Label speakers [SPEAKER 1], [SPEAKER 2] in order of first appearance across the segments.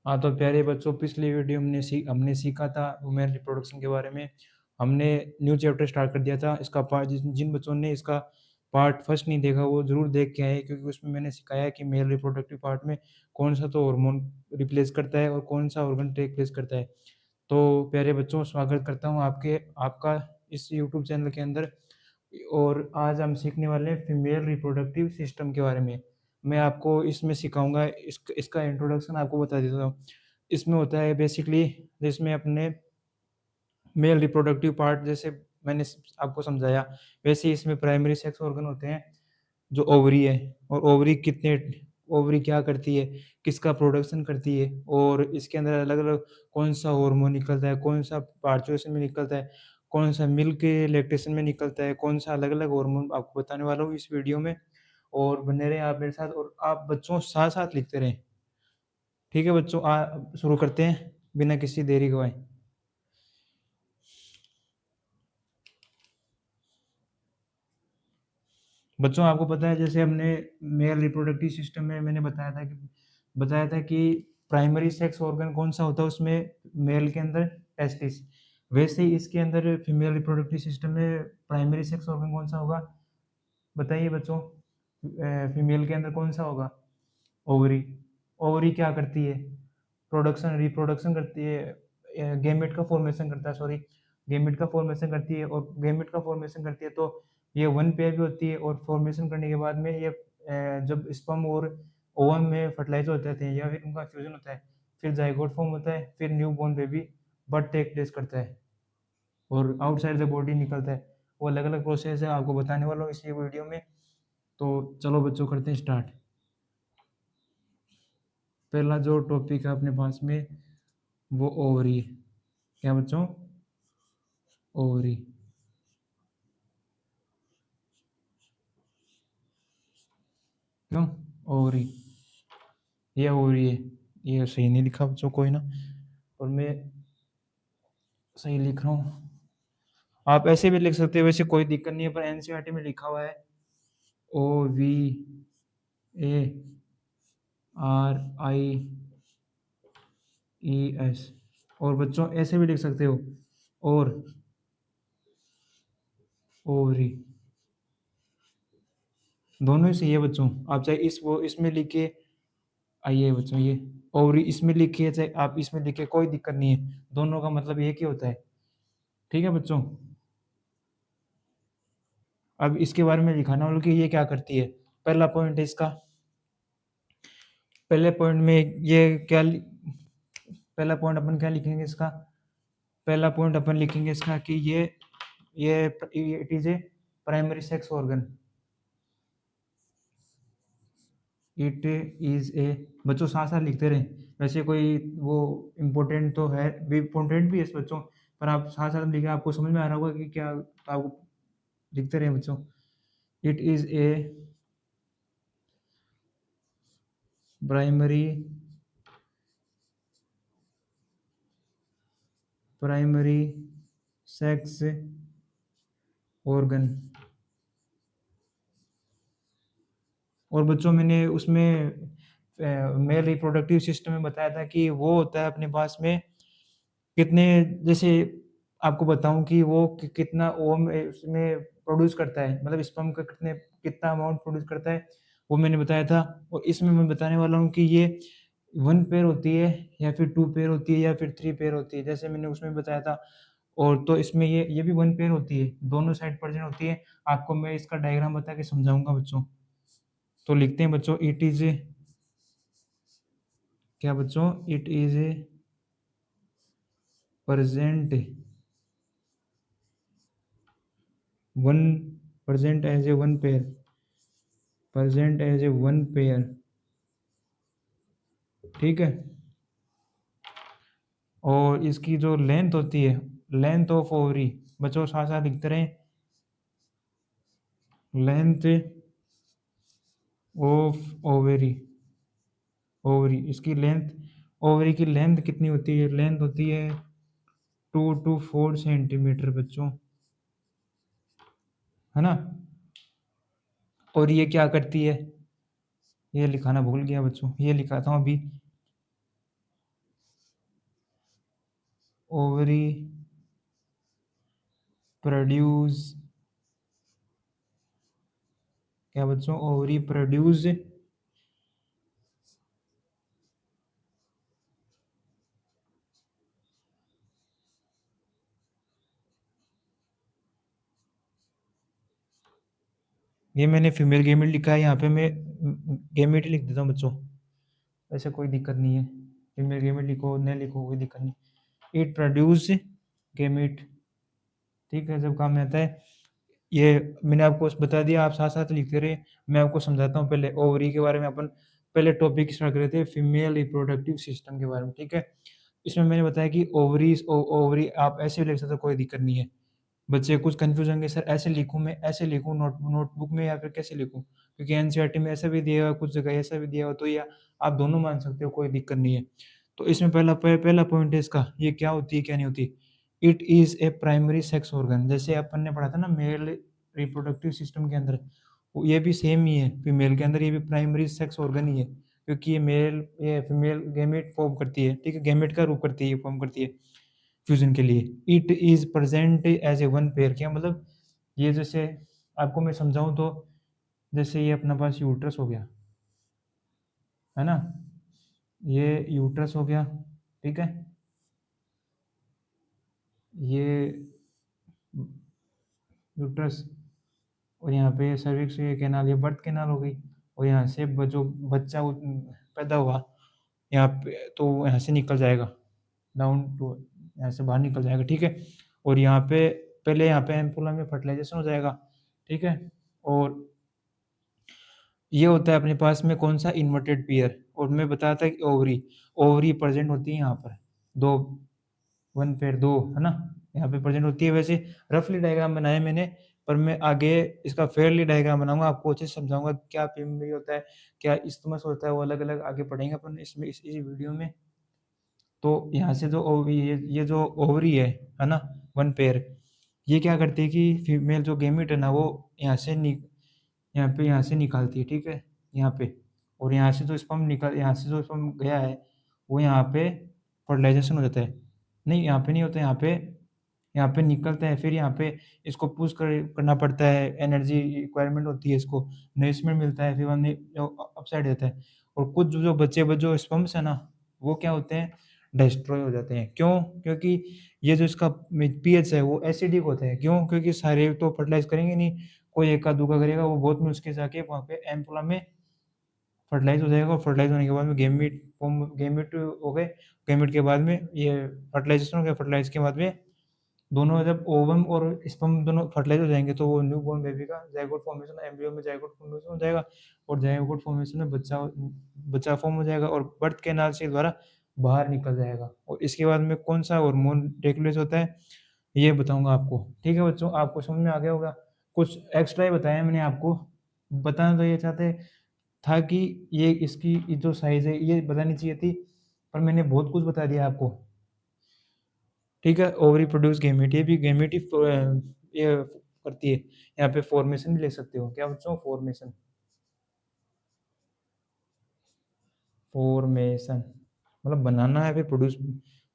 [SPEAKER 1] हाँ, तो प्यारे बच्चों, पिछली वीडियो हमने सीखा था वुमेन रिप्रोडक्शन के बारे में। हमने न्यू चैप्टर स्टार्ट कर दिया था। इसका पार्ट जिन बच्चों ने इसका पार्ट फर्स्ट नहीं देखा वो ज़रूर देख के आए, क्योंकि उसमें मैंने सिखाया कि मेल रिप्रोडक्टिव पार्ट में कौन-सा तो हार्मोन रिप्लेस करता है और कौन-सा ऑर्गन रिप्लेस करता है। तो प्यारे बच्चों, स्वागत करता हूँ आपका इस यूट्यूब चैनल के अंदर। और आज हम सीखने वाले हैं फीमेल रिप्रोडक्टिव सिस्टम के बारे में। मैं आपको इसमें सिखाऊँगा, इसका इंट्रोडक्शन आपको बता देता हूँ। इसमें होता है बेसिकली, जिसमें अपने मेल रिप्रोडक्टिव पार्ट जैसे मैंने आपको समझाया, वैसे ही इसमें प्राइमरी सेक्स ऑर्गन होते हैं जो ओवरी है। और ओवरी क्या करती है, किसका प्रोडक्शन करती है, और इसके अंदर अलग-अलग कौन-सा हार्मोन निकलता है, कौन-सा पार्चुएशन में निकलता है, कौन-सा मिल्क लैक्टेशन में निकलता है, कौन-सा अलग-अलग हार्मोन आपको बताने वाला हूँ इस वीडियो में। और बने रहें आप मेरे साथ, और आप बच्चों साथ-साथ लिखते रहें। ठीक है बच्चों, शुरू करते हैं बिना किसी देरी गवाए। बच्चों, आपको पता है जैसे हमने मेल रिप्रोडक्टिव सिस्टम में मैंने बताया था कि प्राइमरी सेक्स ऑर्गन कौन-सा होता है उसमें, मेल के अंदर टेस्टिस। वैसे ही इसके अंदर फीमेल रिप्रोडक्टिव सिस्टम में प्राइमरी सेक्स ऑर्गन कौन-सा होगा? बताइए बच्चों। फीमेल के अंदर कौन-सा होगा? ओवरी। ओवरी क्या करती है? रिप्रोडक्शन करती है, गैमेट का फॉर्मेशन करता है, सॉरी, गैमेट का फॉर्मेशन करती है। और गैमेट का फॉर्मेशन करती है तो ये वन पेयर भी होती है, और फॉर्मेशन करने के बाद में ये जब स्पर्म और ओवम में फर्टिलाइज हो जाते हैं या फिर उनका फ्यूजन होता है, फिर जाइगोट फॉर्म होता है, फिर new born baby birth take place करता है और आउटसाइड द बॉडी निकलता है। वो अलग-अलग प्रोसेस है, आपको बताने वाला हूँ इस वीडियो में। तो चलो बच्चों, करते हैं स्टार्ट। पहला जो टॉपिक है अपने पास में वो ओवरी। क्या बच्चों? ओवरी। क्यों ओवरी? ये ओवरी है। ये सही नहीं लिखा बच्चों, कोई ना, और मैं सही लिख रहा हूँ। आप ऐसे भी लिख सकते हो, वैसे कोई दिक्कत नहीं है, पर एनसीईआरटी में लिखा हुआ है O V A R I E S. और बच्चों ऐसे भी लिख सकते हो, और ओवरी। दोनों ही सही है बच्चों। आप चाहे इसमें लिखिए, आइए बच्चों, ये ओवरी इसमें लिखिए चाहे आप इसमें लिखिए, कोई दिक्कत नहीं है, दोनों का मतलब एक ही होता है। ठीक है बच्चों। अब इसके बारे में दिखाना होगा कि ये क्या करती है। पहला पॉइंट है इसका, पहले पॉइंट में ये क्या पहला पॉइंट अपन क्या लिखेंगे इसका? पहला पॉइंट अपन लिखेंगे इसका कि ये it is A primary sex organ. It is ए, बच्चों साथ साथ लिखते रहे, वैसे कोई वो इम्पोर्टेंट तो है भी, इम्पोर्टेंट भी है बच्चों, पर आप साथ साथ लिखे, आपको समझ में आ रहा होगा कि क्या, आप लिखते रहे बच्चों। It is A primary sex organ. और बच्चों मैंने उसमें मेल रिप्रोडक्टिव सिस्टम में बताया था कि वो होता है अपने पास में कितने, जैसे आपको बताऊं कि वो कितना ओम उसमें प्रोड्यूस करता है, मतलब स्पर्म का कितना अमाउंट प्रोड्यूस करता है, वो मैंने बताया था। और इसमें मैं बताने वाला हूँ कि ये वन पेयर होती है या फिर टू पेयर होती है या फिर थ्री पेयर होती है, जैसे मैंने उसमें बताया था। और तो इसमें ये भी वन पेयर होती है, दोनों साइड प्रेजेंट होती है। आपको मैं इसका डायग्राम बता के समझाऊंगा बच्चों। तो लिखते हैं बच्चों, इट इज ए, क्या बच्चों? It is a present one present as a one pair, present as a one pair. ठीक है। और इसकी जो लेंथ होती है, लेंथ ऑफ ओवरी, बच्चों साथ साथ लिखते रहे, लेंथ ऑफ ओवरी। ओवरी इसकी लेंथ, ओवरी की लेंथ कितनी होती है? लेंथ होती है 2 to 4 सेंटीमीटर बच्चों, है ना। और ये क्या करती है? ये लिखाना भूल गया बच्चों, ये लिखा था अभी। ओवरी प्रोड्यूस, क्या बच्चों, ओवरी प्रोड्यूस ये मैंने फीमेल गेमेट लिखा है, यहाँ पे मैं गेमेट ही लिख देता हूँ बच्चों, ऐसे कोई दिक्कत नहीं है, फीमेल गेमेट लिखो न लिखो कोई दिक्कत नहीं। इट प्रोड्यूस गेमेट, ठीक है, जब काम में आता है। ये मैंने आपको बता दिया, आप साथ साथ लिखते रहे, मैं आपको समझाता हूँ। पहले ओवरी के बारे में अपन पहले टॉपिक स्टार्ट कर रहे थे, फीमेल रिप्रोडक्टिव सिस्टम के बारे में, ठीक है। इसमें मैंने बताया कि ओवरीज ओवरी आप ऐसे भी लिख सकते हो, कोई दिक्कत नहीं है। बच्चे कुछ कंफ्यूज होंगे, सर ऐसे लिखूँ मैं, ऐसे लिखूँ नोटबुक में, या फिर कैसे लिखूँ, क्योंकि एनसीईआरटी में ऐसा भी दिया हुआ, कुछ जगह ऐसा भी दिया हुआ, तो या आप दोनों मान सकते हो, कोई दिक्कत नहीं है। तो इसमें पहला पॉइंट है इसका, ये क्या होती है क्या नहीं होती। It is a primary sex organ, जैसे अपन ने पढ़ा था ना मेल रिप्रोडक्टिव सिस्टम के अंदर, ये भी सेम ही है, फीमेल के अंदर ये भी प्राइमरी सेक्स ऑर्गन ही है, क्योंकि ये फीमेल गैमेट फॉर्म करती है, ठीक है, गैमेट का रूप करती है, ये फॉर्म करती है फ्यूजन के लिए। It is present as a one pair, क्या मतलब, ये जैसे आपको मैं समझाऊं तो, जैसे ये अपना पास यूट्रस हो गया, है ना, ये यूट्रस हो गया, ठीक है, ये यूट्रस, और यहाँ पे सर्विक्स, ये कैनाल, ये बर्थ कैनाल हो गई, और यहाँ से जो बच्चा पैदा हुआ यहाँ पे, तो यहाँ से निकल जाएगा डाउन टू, यहाँ से बाहर निकल जाएगा, ठीक है। और यहाँ पे पहले यहाँ पे एम्पुला में फर्टिलाइजेशन हो जाएगा, ठीक है। और ये होता है अपने पास में कौन सा, इन्वर्टेड पेयर, और मैं बताया था कि ओवरी, ओवरी प्रेजेंट होती है यहाँ पर, दो, वन पेयर दो, है ना, यहाँ पे प्रेजेंट होती है। वैसे रफली डायग्राम बनाया मैंने, पर मैं आगे इसका फेयरली डायग्राम बनाऊंगा, आपको अच्छे से समझाऊंगा क्या फीमेल होता है, क्या इस्थमस होता है, वो अलग अलग आगे पढ़ेंगे अपन इसमें, इस वीडियो में। तो यहाँ से जो ये जो ओवरी है ना, वन पेयर, ये क्या करती है कि फीमेल जो गेमिट है ना, वो यहाँ से यहाँ से निकालती है, ठीक है, यहाँ पे। और यहाँ से जो स्पर्म गया है, वो यहाँ पे फर्टिलाइजेशन हो जाता है, नहीं यहाँ पे नहीं होता, यहाँ पे निकलता है, फिर यहाँ पे इसको करना पड़ता है, एनर्जी रिक्वायरमेंट होती है इसको, नरिशमेंट मिलता है, फिर हमने अपसाइड देता है। और कुछ जो बच्चे जो स्पर्म्स है ना, वो क्या होते हैं, डिस्ट्रॉय हो जाते हैं, क्यों, क्योंकि ये जो इसका पीएच है वो एसिडिक होता है, क्यों, क्योंकि सारे तो फर्टिलाइज करेंगे नहीं, कोई एक आध दूका करेगा, वो बहुत मुश्किल से आके वहाँ पे एम्पुला में फर्टिलाइज हो जाएगा, और फर्टिलाइज होने के बाद में गेमिट हो गए, गेमिट के बाद में ये फर्टिलाइजेशन हो गया, फर्टिलाइज के बाद में दोनों जब ओवम और स्पर्म दोनों फर्टिलाइज हो जाएंगे, तो वो न्यू बॉर्न बेबी का जाइगोट फॉर्मेशन, एम्ब्रियो में जाइगोट फॉर्मेशन हो जाएगा, और जाइगोट फॉर्मेशन में बच्चा फॉर्म हो जाएगा, और बर्थ कैनाल से द्वारा बाहर निकल जाएगा। और इसके बाद में कौन सा हार्मोन रेगुलेट होता है, ये बताऊंगा आपको, ठीक है बच्चों, आपको समझ में आ गया होगा। कुछ एक्स्ट्रा ही बताया मैंने आपको, बताना तो ये चाहते था कि ये इसकी जो साइज है ये बतानी चाहिए थी, पर मैंने बहुत कुछ बता दिया आपको, ठीक है। ओवरी प्रोड्यूस गैमेट, ये भी गैमेट ही ये करती है। यहाँ पे फॉर्मेशन भी ले सकते हो, क्या बच्चों, फॉर्मेशन, फॉर्मेशन मतलब बनाना है, फिर प्रोड्यूस,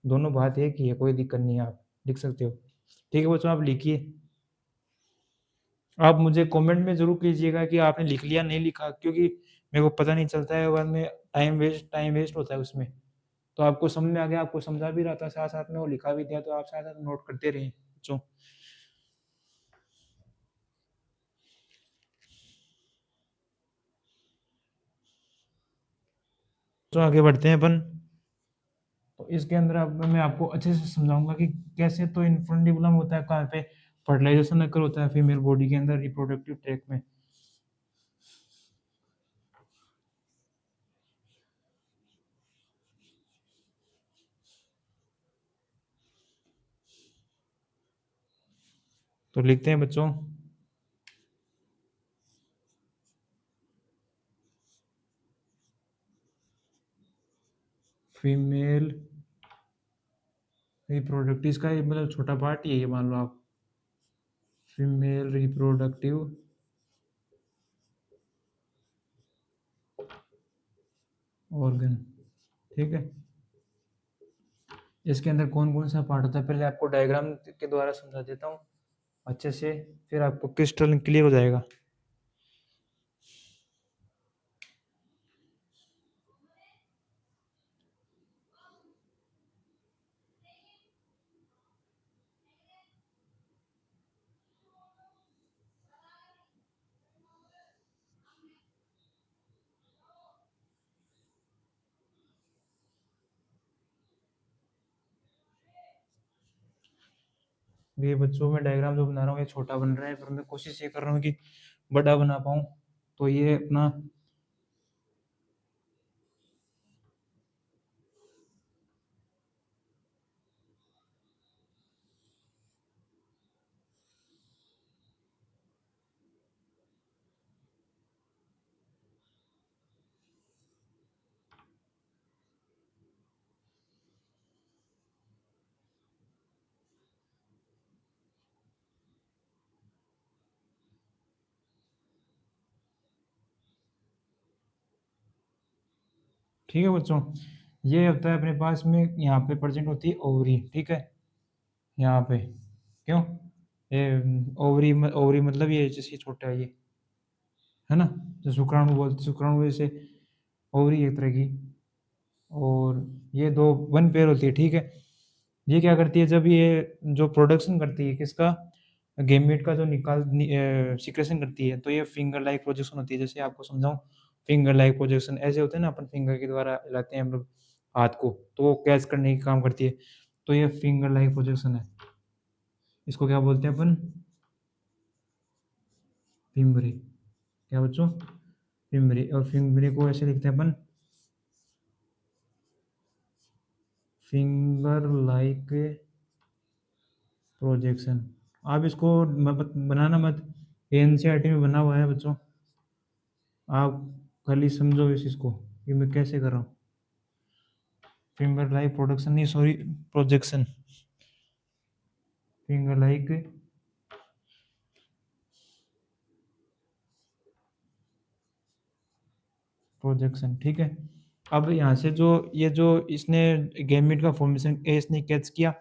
[SPEAKER 1] दोनों बात एक ही है, कोई दिक्कत नहीं है, आप लिख सकते हो, ठीक है बच्चों, आप लिखिए। आप मुझे कमेंट में ज़रूर कीजिएगा कि आपने लिख लिया नहीं लिखा, क्योंकि मेरे को पता नहीं चलता है, बाद में टाइम वेस्ट होता है उसमें। तो आपको समझ में आ गया, आपको समझा भी रहा था साथ साथ में, वो लिखा भी दिया, तो आप साथ साथ नोट करते रहिए बच्चों। तो आगे बढ़ते हैं अपन। तो इसके अंदर अब मैं आपको अच्छे से समझाऊंगा कि कैसे तो इन्फंडिबुलम होता है, कहाँ पे फर्टिलाइजेशन अकर होता है फीमेल बॉडी के अंदर, रिप्रोडक्टिव ट्रैक में। तो लिखते हैं बच्चों, फीमेल रिप्रोडक्टिव, इसका मतलब छोटा पार्ट ये मान लो आप, फीमेल रिप्रोडक्टिव ऑर्गन, ठीक है। इसके अंदर कौन-कौन सा पार्ट होता है, पहले आपको डायग्राम के द्वारा समझा देता हूँ अच्छे से, फिर आपको क्रिस्टल क्लियर हो जाएगा। ये बच्चों में डायग्राम जो बना रहा हूँ ये छोटा बन रहा है, पर मैं कोशिश ये कर रहा हूँ कि बड़ा बना पाऊँ। तो ये अपना ठीक है बच्चों, ये होता है अपने पास में, यहाँ पे प्रेजेंट होती है ओवरी, ठीक है, यहाँ पे क्यों, ये ओवरी मतलब ये जैसे छोटा है ये, है ना, जो शुक्राणु बोलते, शुक्राणु जैसे ओवरी एक तरह की, और ये दो वन पेयर होती है, ठीक है। ये क्या करती है, जब ये जो प्रोडक्शन करती है किसका, गेमेट का, जो सिक्रेशन करती है, तो ये फिंगर लाइक प्रोजेक्शन होती है। जैसे आपको समझाऊं, फिंगर लाइक प्रोजेक्शन ऐसे होते हैं ना, अपन फिंगर के द्वारा हिलाते हैं हम लोग हाथ को, तो वो कैच करने की काम करती है। तो ये फिंगर लाइक प्रोजेक्शन है, इसको क्या बोलते हैं अपन, फिम्बरी। क्या बच्चों, फिम्बरी, और फिम्बरी को ऐसे लिखते हैं अपन, फिंगर लाइक प्रोजेक्शन। आप इसको बनाना मत, एनसीईआरटी में बना हुआ है बच्चों, आप खाली समझो इस चीज़ को कि मैं कैसे कर रहा हूँ। फिंगर लाइक प्रोडक्शन नहीं, sorry, projection, finger like projection, ठीक है। अब यहाँ से जो ये जो इसने गैमेट का फॉर्मेशन इसने कैच किया,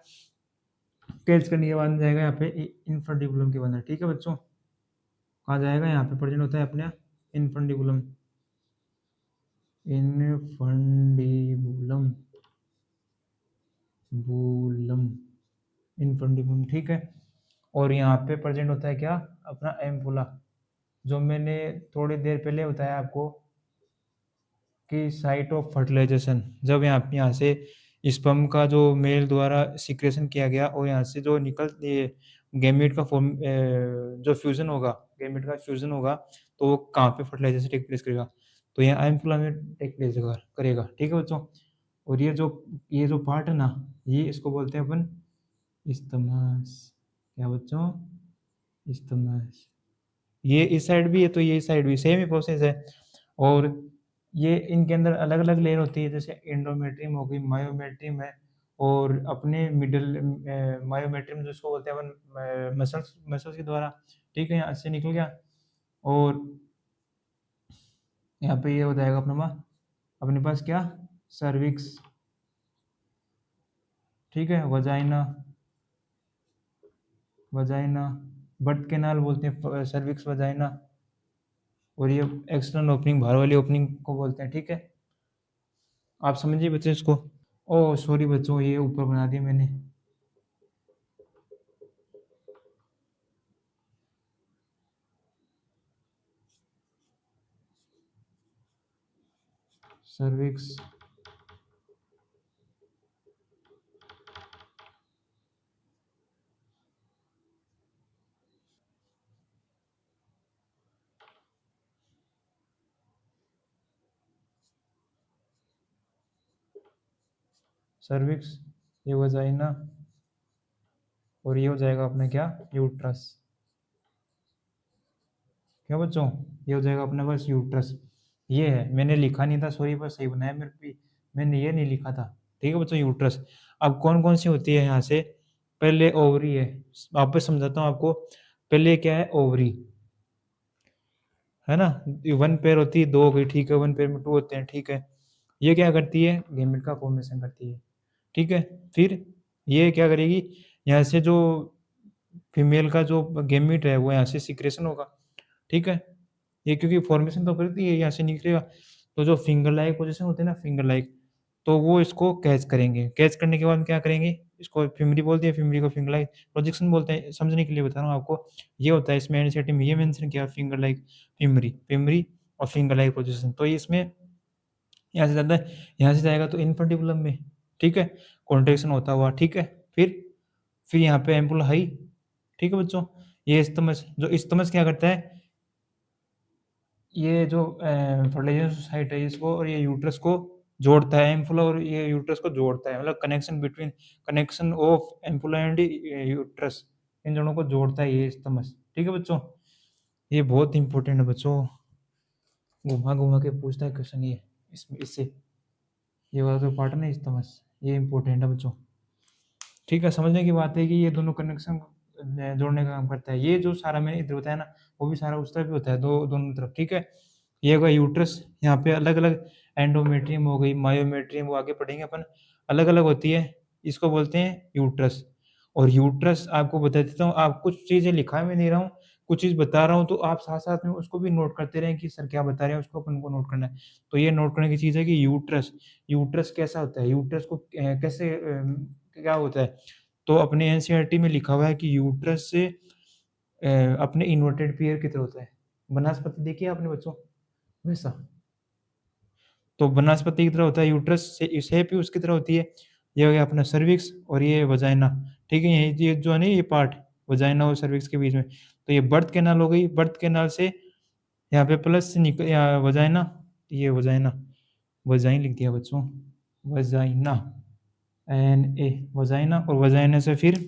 [SPEAKER 1] कैच करने के बाद में जाएगा यहाँ पे इन्फंडिबुलम के अंदर, ठीक है बच्चों, कहाँ जाएगा, यहाँ पे प्रेजेंट होता है अपने इन्फंडिबुलम, इनफंडिबुलम, बुलम, इनफंडिबुलम, ठीक है। और यहाँ पे प्रेजेंट होता है क्या, अपना एम्पुला, जो मैंने थोड़ी देर पहले बताया आपको कि साइट ऑफ फर्टिलाइजेशन, जब यहाँ से स्पर्म का जो मेल द्वारा सिक्रेशन किया गया और यहाँ से जो निकल ये गैमेट का फॉर्म, जो फ्यूजन होगा, गैमेट का फ्यूजन होगा, तो वो कहाँ पे फर्टिलाइजेशन टेक प्लेस करेगा, तो यहाँ एम्पुला में टेक प्लेस करेगा, ठीक है बच्चों। और ये जो पार्ट है ना, ये इसको बोलते हैं अपन इस्तमास। क्या बच्चों, इस्तमास। ये इस साइड भी है तो ये इस साइड भी, सेम ही प्रोसेस है। और ये इनके अंदर अलग अलग लेयर होती है, जैसे एंडोमेट्रियम हो गई, मायोमेट्रियम है, और अपने मिडल मायोमेट्रियम जिसको बोलते हैं अपन मसल्स, मसल्स के द्वारा, ठीक है, यहाँ से निकल गया। और यहाँ पे ये हो जाएगा अपने पास क्या, सर्विक्स, ठीक है, वजाइना, वजाइना, बर्थ कैनाल बोलते हैं सर्विक्स वजाइना, और ये एक्सटर्नल ओपनिंग, बाहर वाली ओपनिंग को बोलते हैं, ठीक है। आप समझिए बच्चे इसको। ओह सॉरी बच्चों, ये ऊपर बना दिया मैंने, सर्विक्स, सर्विक्स, ये वजाइना, और ये हो जाएगा अपना क्या, यूट्रस। क्या बच्चों, ये हो जाएगा अपने पास यूट्रस। ये है, मैंने लिखा नहीं था सॉरी, पर सही बनाया मेरे भी, मैंने ये नहीं लिखा था, ठीक है बच्चों, यूट्रस। अब कौन कौन सी होती है यहाँ से, पहले ओवरी है, वापस समझाता हूँ आपको। पहले क्या है, ओवरी, है ना, वन पेयर होती है, दो हो गई, ठीक है, वन पेयर में टू होते हैं, ठीक है। ये क्या करती है, गैमेट का फॉर्मेशन करती है, ठीक है। फिर ये क्या करेगी, यहाँ से जो फीमेल का जो गेमीट है वो यहाँ से सिक्रेशन होगा, ठीक है। ये क्योंकि फॉर्मेशन तो करती है, यहाँ से निकलेगा, तो जो फिंगर लाइक पोजीशन होते हैं ना, फिंगर लाइक, तो वो इसको कैच करेंगे। कैच करने के बाद क्या करेंगे, इसको फिमरी बोलते हैं, फिमरी को फिंगर लाइक प्रोजेक्शन बोलते हैं। समझने के लिए बता रहा हूँ आपको, ये होता है इसमें एनसीईआरटी में ये मेंशन किया, फिंगर लाइक फिमरी, फिमरी और फिंगर लाइक पोजीशन। तो इसमें यहाँ से जाता है, यहाँ से जाएगा तो इनफंडिबुलम में, ठीक है, कॉन्ट्रेक्शन होता हुआ, ठीक है। फिर यहाँ पे एम्पुल हाई, ठीक है बच्चों। ये इस्तमस, जो इस्तमस क्या करता है, ये जो फर्टिलाइजेशन साइट है इसको और ये यूट्रस को जोड़ता है, एम्पुला और ये यूट्रस को जोड़ता है, मतलब connection between, connection of ampulla and uterus, इन दोनों को जोड़ता है ये इस्तमस, ठीक है बच्चों। ये बहुत इंपॉर्टेंट है बच्चों, घुमा घुमा के पूछता है क्वेश्चन ये इससे, ये वाला जो पार्ट है ना इस्तमस, ये इंपॉर्टेंट है बच्चों, ठीक है। समझने की बात है कि ये दोनों कनेक्शन जोड़ने का काम करता है। ये जो सारा मैंने इधर बताया ना, वो भी सारा उस तरफ भी होता है, दोनों तरफ, ठीक है। ये होगा यूट्रस, यहाँ पे अलग अलग एंडोमेट्रियम हो गई, मायोमेट्रियम, वो आगे पढ़ेंगे अपन, अलग अलग होती है, इसको बोलते हैं यूट्रस। और यूट्रस आपको बता देता हूँ, आप कुछ चीज़ें लिखा मैं नहीं रहा हूँ, कुछ चीज़ बता रहा हूँ, तो आप साथ साथ में उसको भी नोट करते रहें कि सर क्या बता रहे हैं, उसको अपन को नोट करना है। तो ये नोट करने की चीज़ है कि यूट्रस, यूट्रस कैसा होता है, यूट्रस को कैसे क्या होता है। तो अपने एनसीईआरटी में लिखा हुआ है कि यूट्रस से अपने इन्वर्टेड पेयर की तरह होता है। वनस्पति देखी है आपने बच्चों, वैसा। तो वनस्पति की तरह होता है यूट्रस, से शेप ही उसकी तरह होती है। ये हो गया अपना सर्विक्स और ये वजाइना, ठीक है। ये जो है ना, ये पार्ट वजाइना और सर्विक्स के बीच में, तो ये बर्थ कैनाल हो गई। बर्थ कैनाल से यहाँ पे प्लस से निकल, या वजाइना, ये वजाइना, वजाइन लिख दिया बच्चों, वजाइना, एन ए, वजाइना, और वजाइना से फिर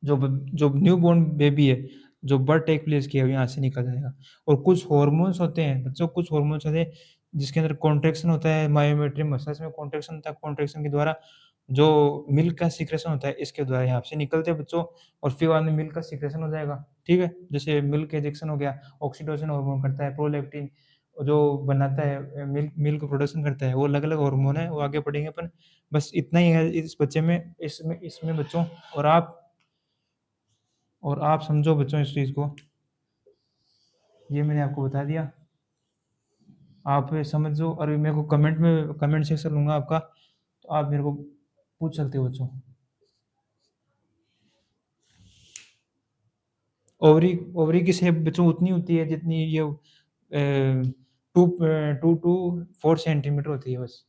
[SPEAKER 1] जो न्यू बॉर्न बेबी है, जो बर्थ टेक प्लेस किया यहाँ से निकल जाएगा। और कुछ हॉर्मोन्स होते हैं बच्चों, कुछ हॉर्मोन्स होते हैं जिसके अंदर कॉन्ट्रेक्शन होता है, मायोमेट्रियम मसल्स में कॉन्ट्रेक्शन होता है, कॉन्ट्रेक्शन के द्वारा जो मिल्क का सीक्रेशन होता है इसके द्वारा यहाँ से निकलते हैं बच्चों। और फिर बाद में मिल्क का सीक्रेशन हो जाएगा, ठीक है। जैसे मिल्क इंजेक्शन हो गया, ऑक्सीटोसिन हार्मोन करता है, प्रोलैक्टिन जो बनाता है, मिल्क मिल्क प्रोडक्शन करता है, वो अलग अलग हार्मोन है, वो आगे पढ़ेंगे अपन। बस इतना ही है इस बच्चे में, इसमें इसमें बच्चों। और आप समझो बच्चों इस चीज़ को, ये मैंने आपको बता दिया, आप समझो। और मेरे को कमेंट में, कमेंट सेक्शन लूँगा आपका, तो आप मेरे को पूछ सकते हो बच्चों। ओवरी, ओवरी की शेप बच्चों उतनी होती है जितनी ये 2 to 4 सेंटीमीटर होती है बस,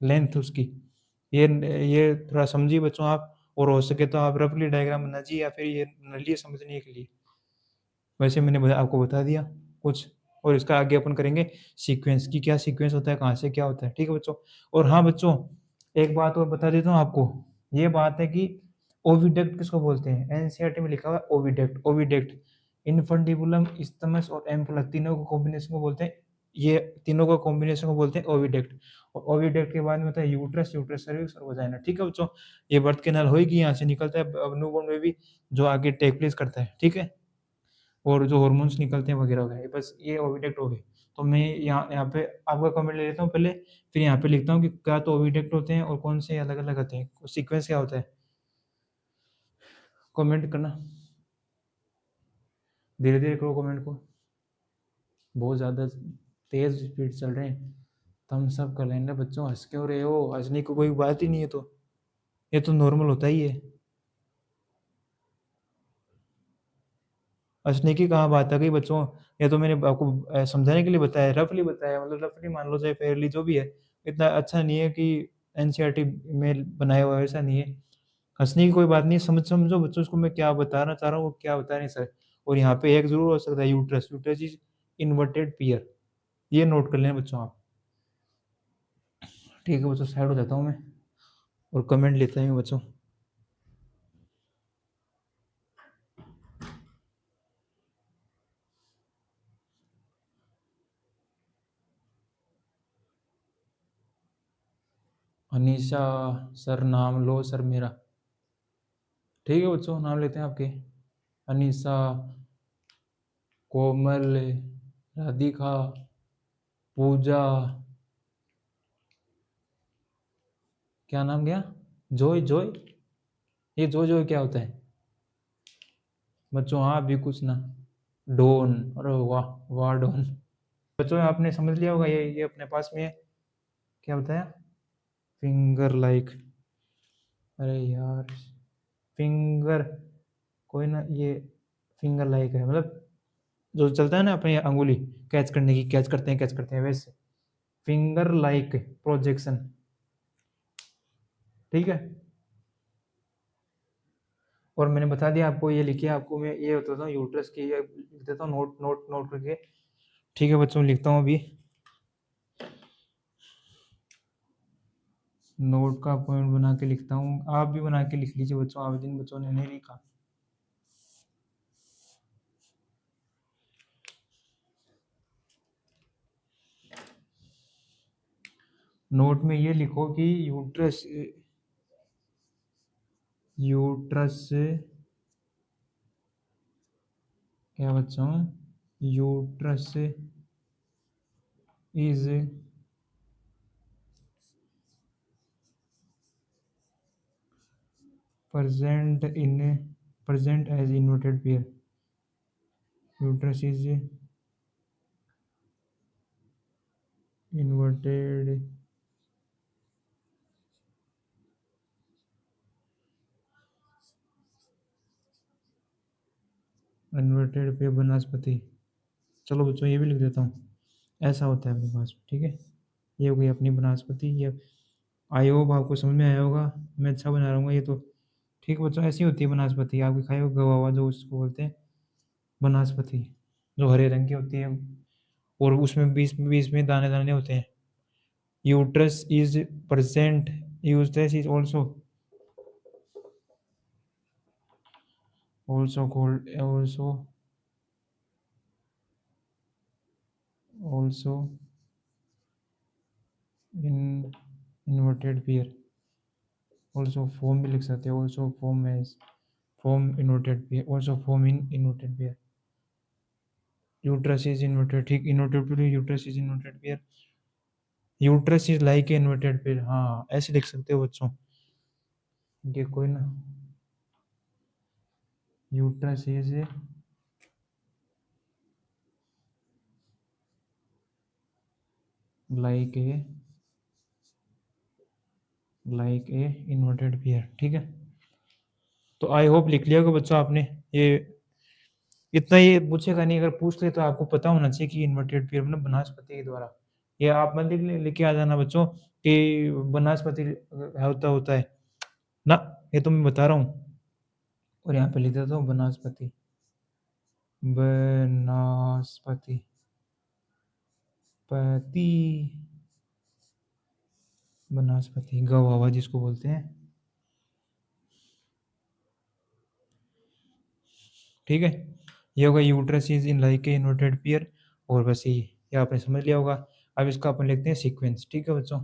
[SPEAKER 1] लेंथ उसकी। ये थोड़ा समझिए बच्चों आप, और हो सके तो आप रफली डायग्राम बना जी, या फिर ये नलिए समझने के लिए। वैसे मैंने आपको बता दिया कुछ, और इसका आगे अपन करेंगे सीक्वेंस की, क्या सीक्वेंस होता है, कहाँ से क्या होता है, ठीक है बच्चों। और हाँ बच्चों, एक बात और बता देता हूँ आपको, ये बात है कि ओविडक्ट किसको बोलते हैं, एनसीईआरटी में लिखा हुआ है ओविडक्ट, ओविडक्ट, इनफंडिबुलम, इस्थमस और एम्पुला, तीनों को कॉम्बिनेशन को बोलते हैं, ये तीनों को कॉम्बिनेशन को बोलते हैं ओविडक्ट। और ओविडक्ट के बाद में होता है यूट्रस, यूट्रस सर्विक्स और वजाइना, ठीक है बच्चों। ये बर्थ कैनाल होगी, यहाँ से निकलता है न्यूबॉर्न बेबी, जो आगे टेक प्लेस करता है, ठीक है। और जो हॉर्मोन्स निकलते हैं वगैरह वगैरह, बस ये ओविडक्ट हो गए। तो मैं यहाँ यहाँ पे आपका कमेंट ले लेता हूँ पहले, फिर यहाँ पे लिखता हूँ कि क्या तो ओविडक्ट होते हैं और कौन से अलग अलग होते हैं, सीक्वेंस क्या होता है, कमेंट करना, धीरे धीरे करो कमेंट को, बहुत ज़्यादा तेज़ स्पीड चल रहे हैं। थम्स अप कर लेना बच्चों, हंस क्यों रहे हो, हंसने को कोई बात ही नहीं है, तो ये तो नॉर्मल होता ही है। हंसने की कहाँ बात आ गई बच्चों, ये तो मैंने आपको समझाने के लिए बताया, रफली बताया, मतलब रफली मान लो चाहे फेयरली जो भी है, इतना अच्छा नहीं है कि एनसीईआरटी में बनाया हुआ है, ऐसा नहीं है। हंसने की कोई बात नहीं है, समझो बच्चों उसको मैं क्या बताना चाह रहा हूँ, वो क्या बता नहीं सर। और यहाँ पे एक जरूर हो सकता है, यूट्रस, यूट्रस इज इन्वर्टेड पियर, ये नोट कर लेना बच्चों आप, ठीक है बच्चों। साइड हो जाता हूँ मैं और कमेंट लेता हूँ बच्चों। अनीशा, सर नाम लो सर मेरा, ठीक है बच्चों, नाम लेते हैं आपके, अनीशा, कोमल, राधिका, पूजा, क्या नाम गया, जोय जोय, ये जोय जोय क्या होता है बच्चों? हाँ भी कुछ ना, डोन, अरे वाह वाह डोन। बच्चों आपने समझ लिया होगा, ये अपने पास में है, क्या होता है? Finger like. अरे यार, फिंगर, कोई ना, ये फिंगर लाइक है, मतलब जो चलता है ना अपनी अंगुली कैच करने की, कैच करते हैं वैसे, फिंगर लाइक प्रोजेक्शन। ठीक है, और मैंने बता दिया आपको, ये लिखिए, आपको मैं ये बताता हूँ यूट्रस की, ये लिख देता हूँ नोट नोट नोट करके। ठीक है बच्चों, लिखता हूँ अभी, नोट का पॉइंट बना के लिखता हूँ, आप भी बना के लिख लीजिए बच्चों, आप जिन बच्चों ने नहीं लिखा। नोट में ये लिखो कि यूट्रस, यूट्रस क्या बच्चों, uterus is present in present as inverted pair, uterus is inverted inverted पे वनस्पति। चलो बच्चों ये भी लिख देता हूँ, ऐसा होता है अपने पास, ठीक है। ये हो गई अपनी वनस्पति, ये आई होप आपको समझ में आया होगा, मैं अच्छा बना रहा हूँ ये तो। ठीक है बच्चों, ऐसी होती है वनस्पति, आपके खाए हो गवावा जो उसको बोलते हैं वनस्पति, जो हरे रंग की होती है, और उसमें बीच बीच में दाने दाने होते हैं। Uterus is present, uterus is also called also in inverted pair, also form भी लिख सकते हैं, also form as form inverted pair, also form in inverted pair, uterus is inverted, ठीक, inverted pair, uterus is inverted pair, uterus is like inverted pair, हाँ ऐसे लिख सकते हो बच्चों, ये कोई ना, uterus is like a inverted pair, ठीक है। तो आई होप लिख लिया होगा बच्चों आपने, ये इतना ये पूछेगा नहीं, अगर पूछ ले तो आपको पता होना चाहिए कि इन्वर्टेड पेयर मतलब वनस्पति के द्वारा, ये आप मत लिख के आ जाना बच्चों कि वनस्पति होता होता है ना, ये तो मैं बता रहा हूँ, और यहाँ पे लिख देता हूँ वनस्पति, वनस्पति पति, वनस्पति गवावा जिसको बोलते हैं, ठीक है। ये होगा uterus is in like a inverted pair, और बस ये आपने समझ लिया होगा। अब इसका अपन लिखते हैं सीक्वेंस, ठीक है बच्चों।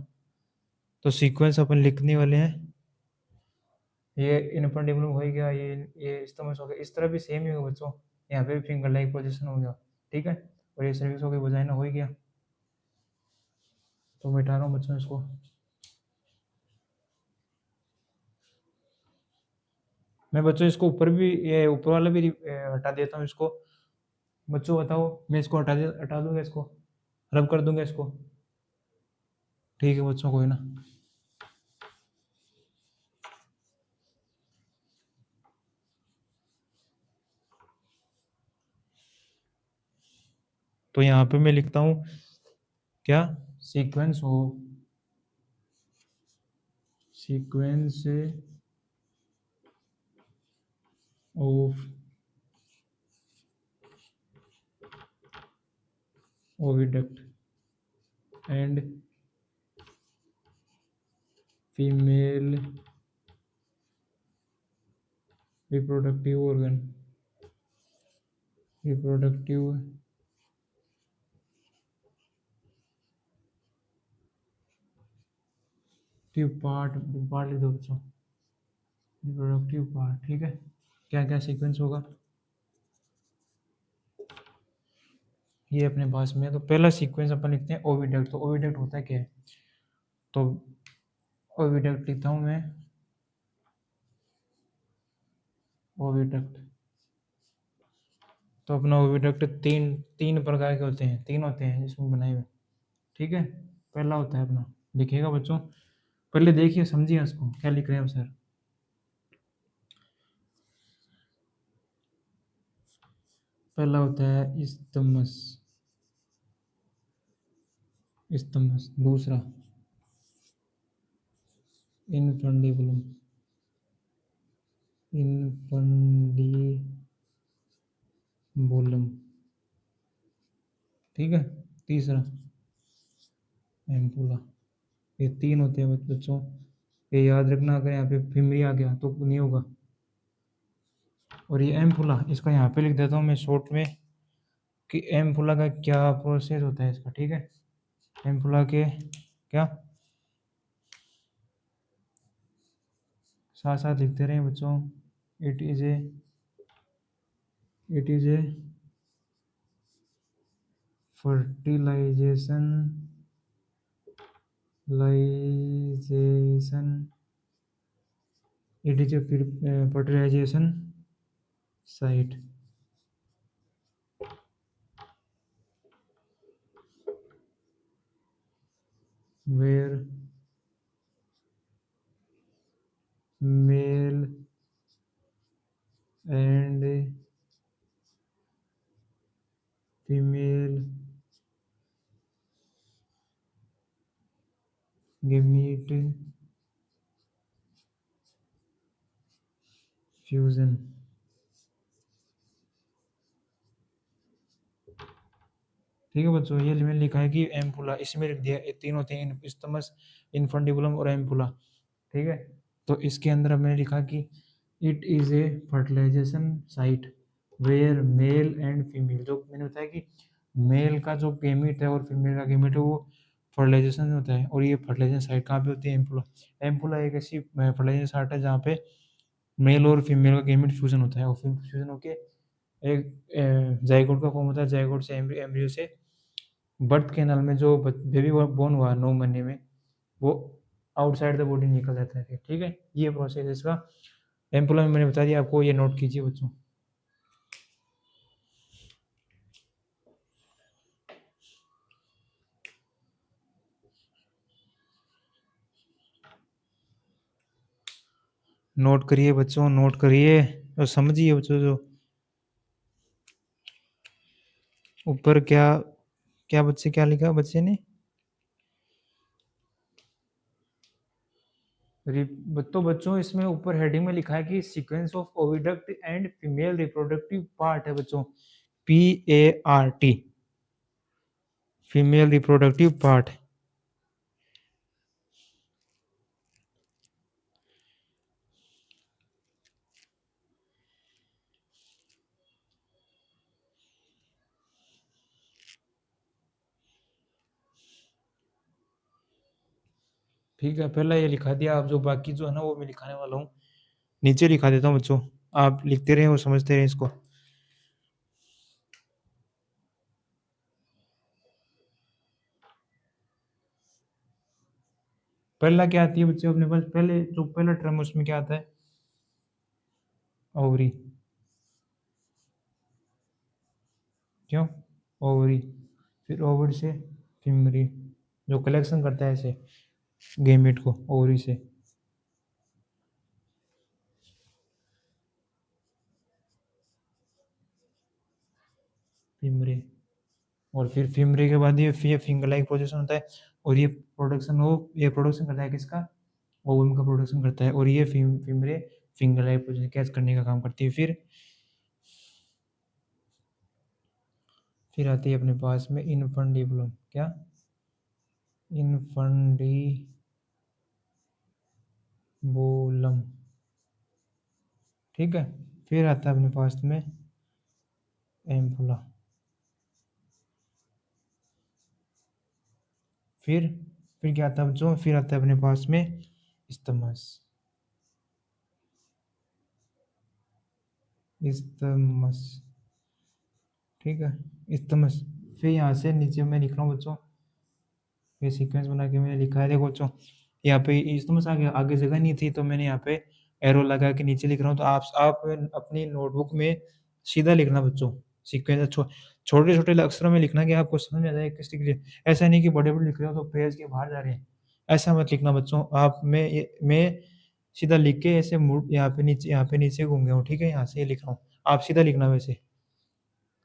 [SPEAKER 1] तो सीक्वेंस अपन लिखने वाले हैं, ये इनफंडिबल हो गया, ये स्टमस हो गया, इस तरह भी सेम ही होगा बच्चों, यहाँ पे भी फिंगर लाइक पोजीशन हो गया, ठीक है। और ये सर्विक्स हो गई, वजाइना हो ही गया, तो मैं हटा रहा हूँ बच्चों इसको। मैं बच्चों इसको ऊपर भी, ये ऊपर वाला भी हटा देता हूँ इसको। बच्चों बताओ, मैं इसको हटा दूंगा, इसको रब कर दूंगा इसको, ठीक है बच्चों, कोई ना। तो यहाँ पे मैं लिखता हूँ क्या, sequence of oviduct and female reproductive organ, reproductive part, part लिख दो बच्चों, रिप्रोडक्टिव पार्ट, ठीक है। क्या क्या सीक्वेंस होगा ये अपने पास में, तो पहला सीक्वेंस अपन लिखते हैं ओविडक्ट। तो ओविडक्ट होता है क्या है, तो ओविडक्ट लिखता हूँ मैं, ओविडक्ट। तो अपना ओविडक्ट तीन तीन प्रकार के होते हैं, तीन होते हैं जिसमें बनाए हुए। ठीक है, पहला होता है अपना, लिखिएगा बच्चों, पहले देखिए समझिए उसको क्या लिख रहे हैं सर। पहला होता है इस्तमस, इस्तमस। दूसरा इनफंडिबुलम, इनफंडिबुलम। ठीक है, तीसरा एम्पुला। ये तीन होते हैं बच्चों, ये याद रखना, अगर यहाँ पे फिमरी आ गया तो नहीं होगा। और ये एम्पुला, इसका यहाँ पे लिख देता हूँ मैं शॉर्ट में कि एम्पुला का क्या प्रोसेस होता है इसका। ठीक है, एम्पुला के क्या, साथ साथ लिखते रहे बच्चों। It is a fertilisation it is a fertilization site where male and female gamete fusion। ठीक है बच्चों, ये मैंने लिखा है कि एम्पुला, इसमें लिख दिया, ये तीन होते हैं, इस्तमस, इनफंडिबुलम और एम्पुला। ठीक है, तो इसके अंदर मैंने लिखा कि it is a fertilisation site where male and female, जो मैंने बताया कि मेल का जो गेमिट है और फीमेल का गेमिट है वो फर्टिलाइजेशन होता है, और ये फर्टिलाइजेशन साइट कहाँ पे होती है, एम्पुला। एम्पुला एक ऐसी फर्टिलाइजेशन साइट है जहाँ पे मेल और फीमेल का गेमिट फ्यूजन होता है, और फिर फ्यूजन होके एक जाइगोट का फॉर्म होता है, जाइगोट से एम्ब्रियो से बर्थ कैनाल में जो बेबी बोर्न हुआ 9 महीने में, वो आउटसाइड द बॉडी निकल जाता है। ठीक है, ये प्रोसेस इसका एम्पुला में मैंने बता दिया आपको, ये नोट कीजिए बच्चों। नोट करिए बच्चों, नोट करिए और समझिए बच्चों। जो ऊपर क्या क्या बच्चे क्या लिखा बच्चे ने, तो बच्चों इसमें ऊपर हेडिंग में लिखा है कि sequence of oviduct and female reproductive part है बच्चों, PART, फीमेल रिप्रोडक्टिव पार्ट। ठीक है, पहला ये लिखा दिया, आप जो बाकी जो है ना वो मैं लिखाने वाला हूँ, नीचे लिखा देता हूँ बच्चों, आप लिखते रहे और समझते रहे इसको। पहला क्या आती है बच्चों अपने पास, पहले जो पहला टर्म उसमें क्या आता है, ओवरी। क्यों, ओवरी, फिर ओवरी से फिमरी, जो कलेक्शन करता है ऐसे गेमेट को ओवरी से, फिमरे, और फिर फिमरे के बाद ये फिंगर लाइक पोजीशन होता है, और ये प्रोडक्शन करता है किसका, ओवम का प्रोडक्शन करता है, और ये फिमरे फिंगर लाइक पोजीशन कैच करने का काम करती है। फिर आती है अपने पास में इनफंडिबुलम, क्या, इनफंडिबुलम। ठीक है, फिर आता है अपने पास में एम्पुला, फिर क्या आता है बच्चों, फिर आता है अपने पास में इस्तमस, इस्तमस। ठीक है, इस्तमस। फिर यहाँ से नीचे मैं लिख रहा हूँ बच्चों, ये सीक्वेंस बना के मैंने लिखा है, देखो बच्चों यहाँ पे इस्तमस आ गया, आगे जगह नहीं थी तो मैंने यहाँ पे एरो लगा के नीचे लिख रहा हूँ, तो आप अपनी नोटबुक में सीधा लिखना बच्चों, सीक्वेंस छोटे-छोटे अक्षरों में लिखना कि आपको समझ में आ जाए किस लिए। ऐसा नहीं कि बड़े-बड़े लिख रहे हो तो पेज के बाहर जा रहे हैं, ऐसा मत लिखना बच्चों। आप मैं सीधा लिख के ऐसे मुड़ यहाँ पे नीचे घूम गया हूँ, ठीक है? यहाँ से ये लिख रहा हूँ, आप सीधा लिखना वैसे।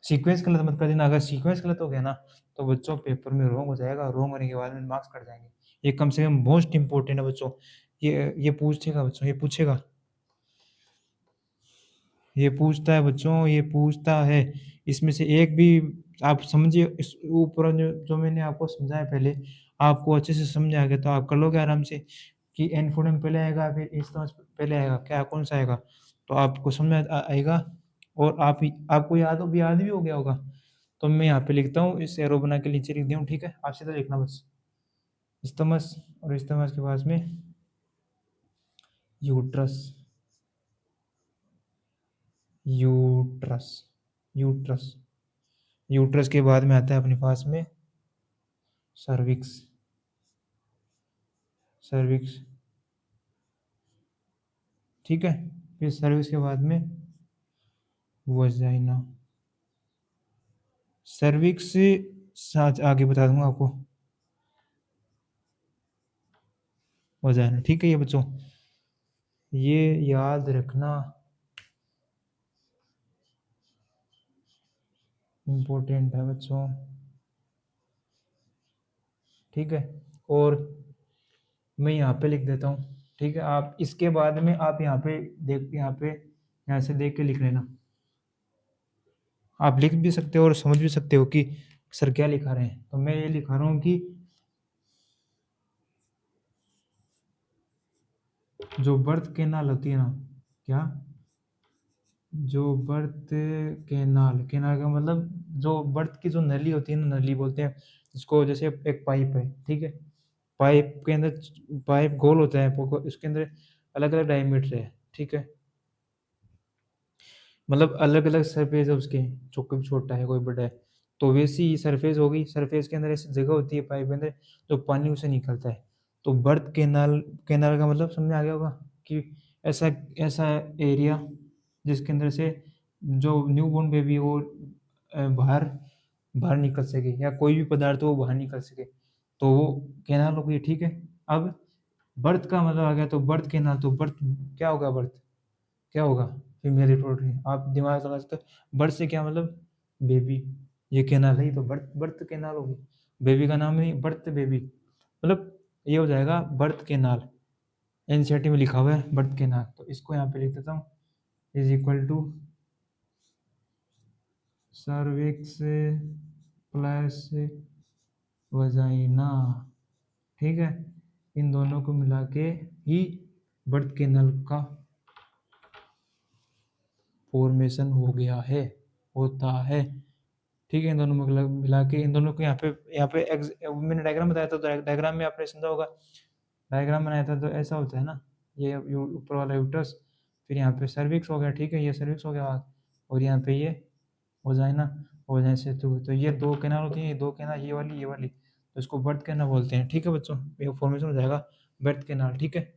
[SPEAKER 1] सीक्वेंस गलत मत कर देना, अगर सीक्वेंस गलत हो गया ना, तो बच्चों पेपर में रॉन्ग हो जाएगा, रॉन्ग होने के बाद में मार्क्स कट जाएँगे। ये कम से कम मोस्ट इम्पोर्टेंट है बच्चों, ये पूछेगा बच्चों, ये पूछेगा। ये पूछता है बच्चों, ये पूछता है। इसमें से एक भी आप समझिए, इस ऊपर जो मैंने आपको समझाया पहले, आपको अच्छे से समझ आ गया तो आप कर लोगे आराम से कि एन्फोनिम पहले आएगा, फिर इंस्टेंस पहले आएगा, क्या कौन-सा आएगा? तो आपको समझ में आएगा और आपको याद भी हो गया होगा। तो मैं यहाँ पे लिखता हूँ, इस एरो बना के नीचे लिख दिया हूँ, ठीक है? आप सीधा लिखना बस। इस्थमस और इस्थमस के पास में यूट्रस, यूट्रस, यूट्रस। यूट्रस के बाद में आता है अपने पास में सर्विक्स, सर्विक्स, ठीक है? फिर सर्विक्स के बाद में वजाइना, सर्विक्स साथ आगे बता दूंगा आपको, वजाइना, ठीक है? ये बच्चों ये याद रखना, इम्पोर्टेंट है बच्चों, ठीक है? और मैं यहाँ पे लिख देता हूँ, ठीक है? आप इसके बाद में आप यहाँ से देख के लिख लेना। आप लिख भी सकते हो और समझ भी सकते हो कि सर क्या लिखा रहे हैं। तो मैं ये लिखा रहा हूँ कि जो बर्थ कैनाल होती है ना, क्या, जो बर्थ कैनाल, कैनाल का मतलब जो बर्थ की जो नली होती है ना, नली बोलते हैं जिसको, जैसे एक पाइप है, ठीक है? पाइप के अंदर, पाइप गोल होता है, उसके अंदर अलग अलग डायमीटर है, ठीक है? मतलब अलग अलग सरफेस है उसके, जो कोई छोटा है कोई बड़ा है, तो वैसी सरफेस होगी। सरफेस के अंदर ऐसी जगह होती है पाइप के अंदर, तो पानी उसे निकलता है। तो बर्थ कैनाल, कैनाल का मतलब समझ में आ गया होगा कि ऐसा ऐसा एरिया जिसके अंदर से जो न्यू बॉर्न बेबी वो बाहर बाहर निकल सके, या कोई भी पदार्थ हो वो बाहर निकल सके, तो वो कैनाल हो गई, ठीक है? अब बर्थ का मतलब आ गया, तो बर्थ कैनाल, तो बर्थ क्या होगा? बर्थ क्या होगा? फीमेल रिप्रोडक्टिव, आप दिमाग लगा सकते हो। बर्थ से क्या मतलब? बेबी, ये कैनाल है, तो बर्थ बर्थ कैनाल होगी। बेबी का नाम नहीं, बर्थ बेबी, मतलब ये हो जाएगा बर्थ कैनाल। एनसीईआरटी में लिखा हुआ है बर्थ कैनाल, तो इसको यहाँ पे लिख देता हूँ, is equal to cervix plus vagina, ठीक है? इन दोनों को मिला के ही बर्थ कैनाल का फॉर्मेशन हो गया है, होता है, ठीक है? इन दोनों को मिला के, इन दोनों को यहाँ पे मैंने डायग्राम बताया था, तो डायग्राम में आपने समझा होगा। डायग्राम बनाया था तो ऐसा होता है ना, ये ऊपर वाला यूट्रस, फिर यहाँ पे सर्विक्स हो गया, ठीक है? ये सर्विक्स हो गया, और यहाँ पे ये वजाइना, वजाइना से तो ये दो कैनाल होती हैं, ये दो कैनाल, ये वाली, तो इसको बर्थ कैनाल बोलते हैं, ठीक है बच्चों? ये फॉर्मेशन हो जाएगा बर्थ कैनाल, ठीक है?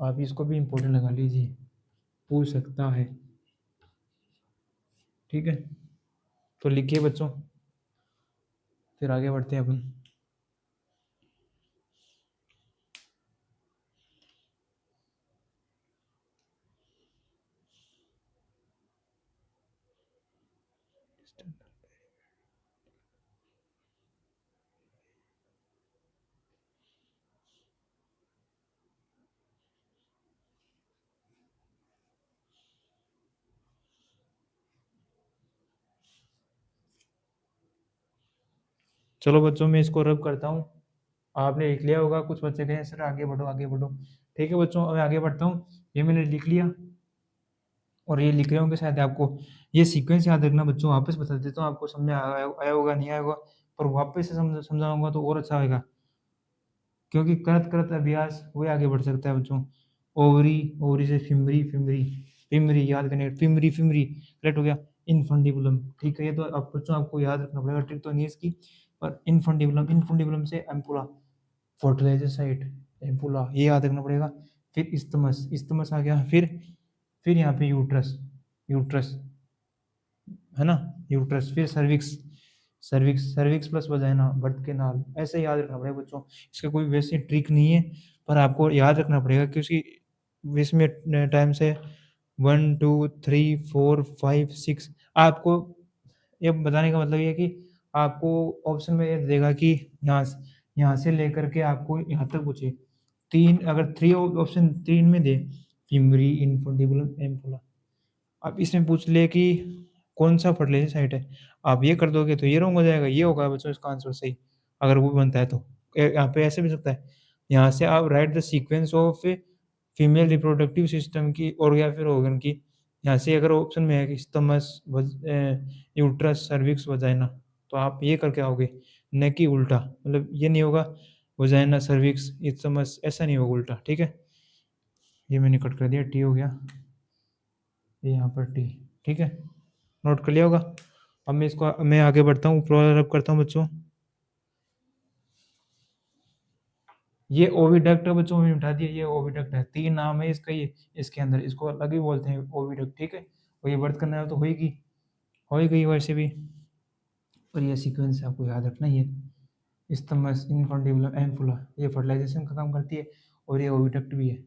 [SPEAKER 1] आप इसको भी इम्पोर्टेंट लगा लीजिए, पूछ सकता है, ठीक है? तो लिखिए बच्चों, फिर आगे बढ़ते हैं अपन। चलो बच्चों, मैं इसको रब करता हूँ। आपने लिख लिया होगा, कुछ बच्चे कहें सर आगे बढ़ो आगे बढ़ो, ठीक है बच्चों? अब आगे बढ़ता हूँ, ये मैंने लिख लिया, और ये लिख रहे होंगे शायद आपको। ये सीक्वेंस याद रखना बच्चों, वापस बता देता हूँ, आपको समझ में आया होगा नहीं आया होगा, पर वापस से समझाऊंगा तो और अच्छा होगा, क्योंकि करत करत अभ्यास वही आगे बढ़ सकता है बच्चों। ओवरी, ओवरी से फिमरी, फिमरी, फिमरी याद करने, फिमरी, फिमरी करेक्ट हो गया। इनफंडिबुलम, ठीक है? ये तो अब बच्चों आपको याद रखना पड़ेगा, ट्रिक तो नहीं है इसकी, पर इनफंडिबुलम, इनफंडिबुलम से एम्पुला, फर्टिलाइजर साइट, एम्पुला, ये याद रखना पड़ेगा। फिर इस्थमस, इस्थमस आ गया, फिर यहाँ पे यूट्रस, यूट्रस है ना, यूट्रस, फिर cervix, cervix, cervix plus vagina, birth के नाल। ऐसे याद रखना पड़ेगा बच्चों, इसका कोई वैसे ट्रिक नहीं है, पर आपको याद रखना पड़ेगा क्योंकि इसमें टाइम से 1 2 3 4 5 6 आपको ये बताने का मतलब ये है कि आपको ऑप्शन में ये देगा कि यहाँ से लेकर के आपको यहाँ तक पूछे, तीन अगर थ्री ऑप्शन तीन में दे, फीमरी, इन्फंटिबुलम, एम्पुला, अब इसमें पूछ ले कि कौन सा फर्टिलाइजिंग साइट है, आप ये कर दोगे तो ये रॉन्ग हो जाएगा, ये होगा बच्चों इसका आंसर सही, अगर वो बनता है तो। यहाँ पे ऐसे भी सकता है, यहाँ से आप right the sequence of female reproductive system की और या फिर ऑर्गन की, यहाँ से अगर ऑप्शन में है कि स्टमस, यूट्रस, सर्विक्स, वजाइना, तो आप ये करके आओगे, न कि उल्टा, मतलब ये नहीं होगा वजाइना सर्विक्स स्टमस, ऐसा नहीं होगा उल्टा, ठीक है। ये मैंने कट कर दिया, टी हो गया, ये यहाँ पर टी, ठीक है, नोट कर लिया होगा। अब मैं आगे बढ़ता हूँ, ऊपर रब करता हूँ बच्चों। ये ओविडक्ट है बच्चों, मैंने उठा दिया, ये ओविडक्ट है, तीन नाम है इसका, ये इसके अंदर इसको अलग ही बोलते हैं ओविडक्ट, ठीक है। और ये बर्थ करने वाला तो होएगी, हो ही गई वैसे भी, और ये सीक्वेंस आपको याद रखना ही है, स्टमस, इन्फंटिबुलम, एम्फुला, ये फर्टिलाइजेशन का काम करती है, और ये ओविडक्ट भी है।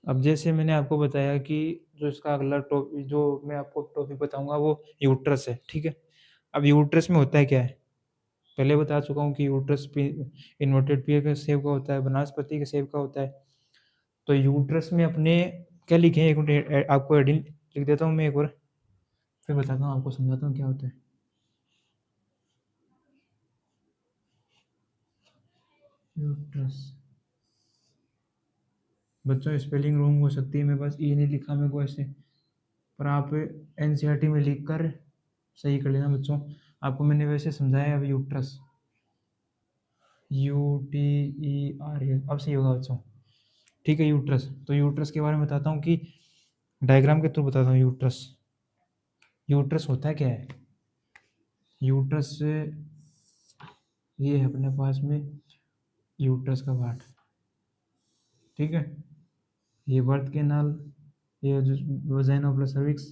[SPEAKER 1] अब जैसे मैंने आपको बताया कि जो इसका अगला टॉपिक, जो मैं आपको टॉपिक बताऊंगा वो यूट्रस है, ठीक है। अब यूट्रस में होता है क्या है, पहले बता चुका हूँ कि यूट्रस इन्वर्टेड पीयर के शेप का होता है, वनस्पति के शेप का होता है। तो यूट्रस में अपने क्या लिखे हैं, एक मिनट आपको हेडिंग लिख देता हूँ मैं एक बार, फिर बताता हूँ आपको, समझाता हूँ क्या होता है। यूट्रस, बच्चों स्पेलिंग रॉन्ग हो सकती है, मेरे पास ई नहीं लिखा मेरे को ऐसे, पर आप एनसीईआरटी में लिख कर सही कर लेना बच्चों। आपको मैंने वैसे समझाया अब, यूट्रस, UTERS, अब सही होगा बच्चों, ठीक है। यूट्रस, तो यूट्रस के बारे में बताता हूँ कि डायग्राम के थ्रू बताता हूँ। यूट्रस, यूट्रस होता है क्या है, यूट्रस ये है अपने पास में यूट्रस का पार्ट, ठीक है। ये बर्थ कैनाल, ये जो वजाइना प्लस सर्विक्स,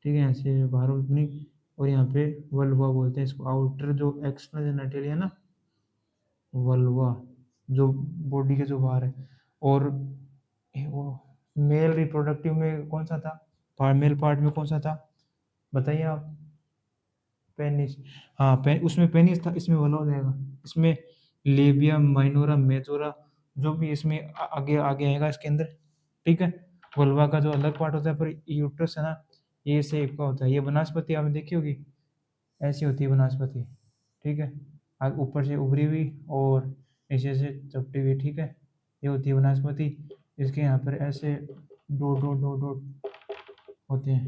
[SPEAKER 1] ठीक है, यहाँ से बाहर ओपनिंग, और यहाँ पे वल्वा बोलते हैं इसको, आउटर जो एक्सटर्नल जेनिटल है ना, वल्वा, जो बॉडी के जो बाहर है। और वो मेल रिप्रोडक्टिव में कौन सा था, मेल पार्ट में कौन सा था, बताइए आप। पेनिस, हाँ उसमें पेनिस था, इसमें वल्वा हो जाएगा, इसमें लेबिया माइनोरा मेजोरा, जो भी इसमें आगे आगे आएगा इसके अंदर, ठीक है। वल्वा का जो अलग पार्ट होता है, पर यूट्रस है ना, ये शेप का होता है। ये वनस्पति आपने देखी होगी, ऐसी होती है वनस्पति, ठीक है, ऊपर से उभरी हुई और नीचे से चपटी हुई, ठीक है, ये होती है वनस्पति। इसके यहाँ पर ऐसे डॉट डॉट डॉट डॉट होते हैं,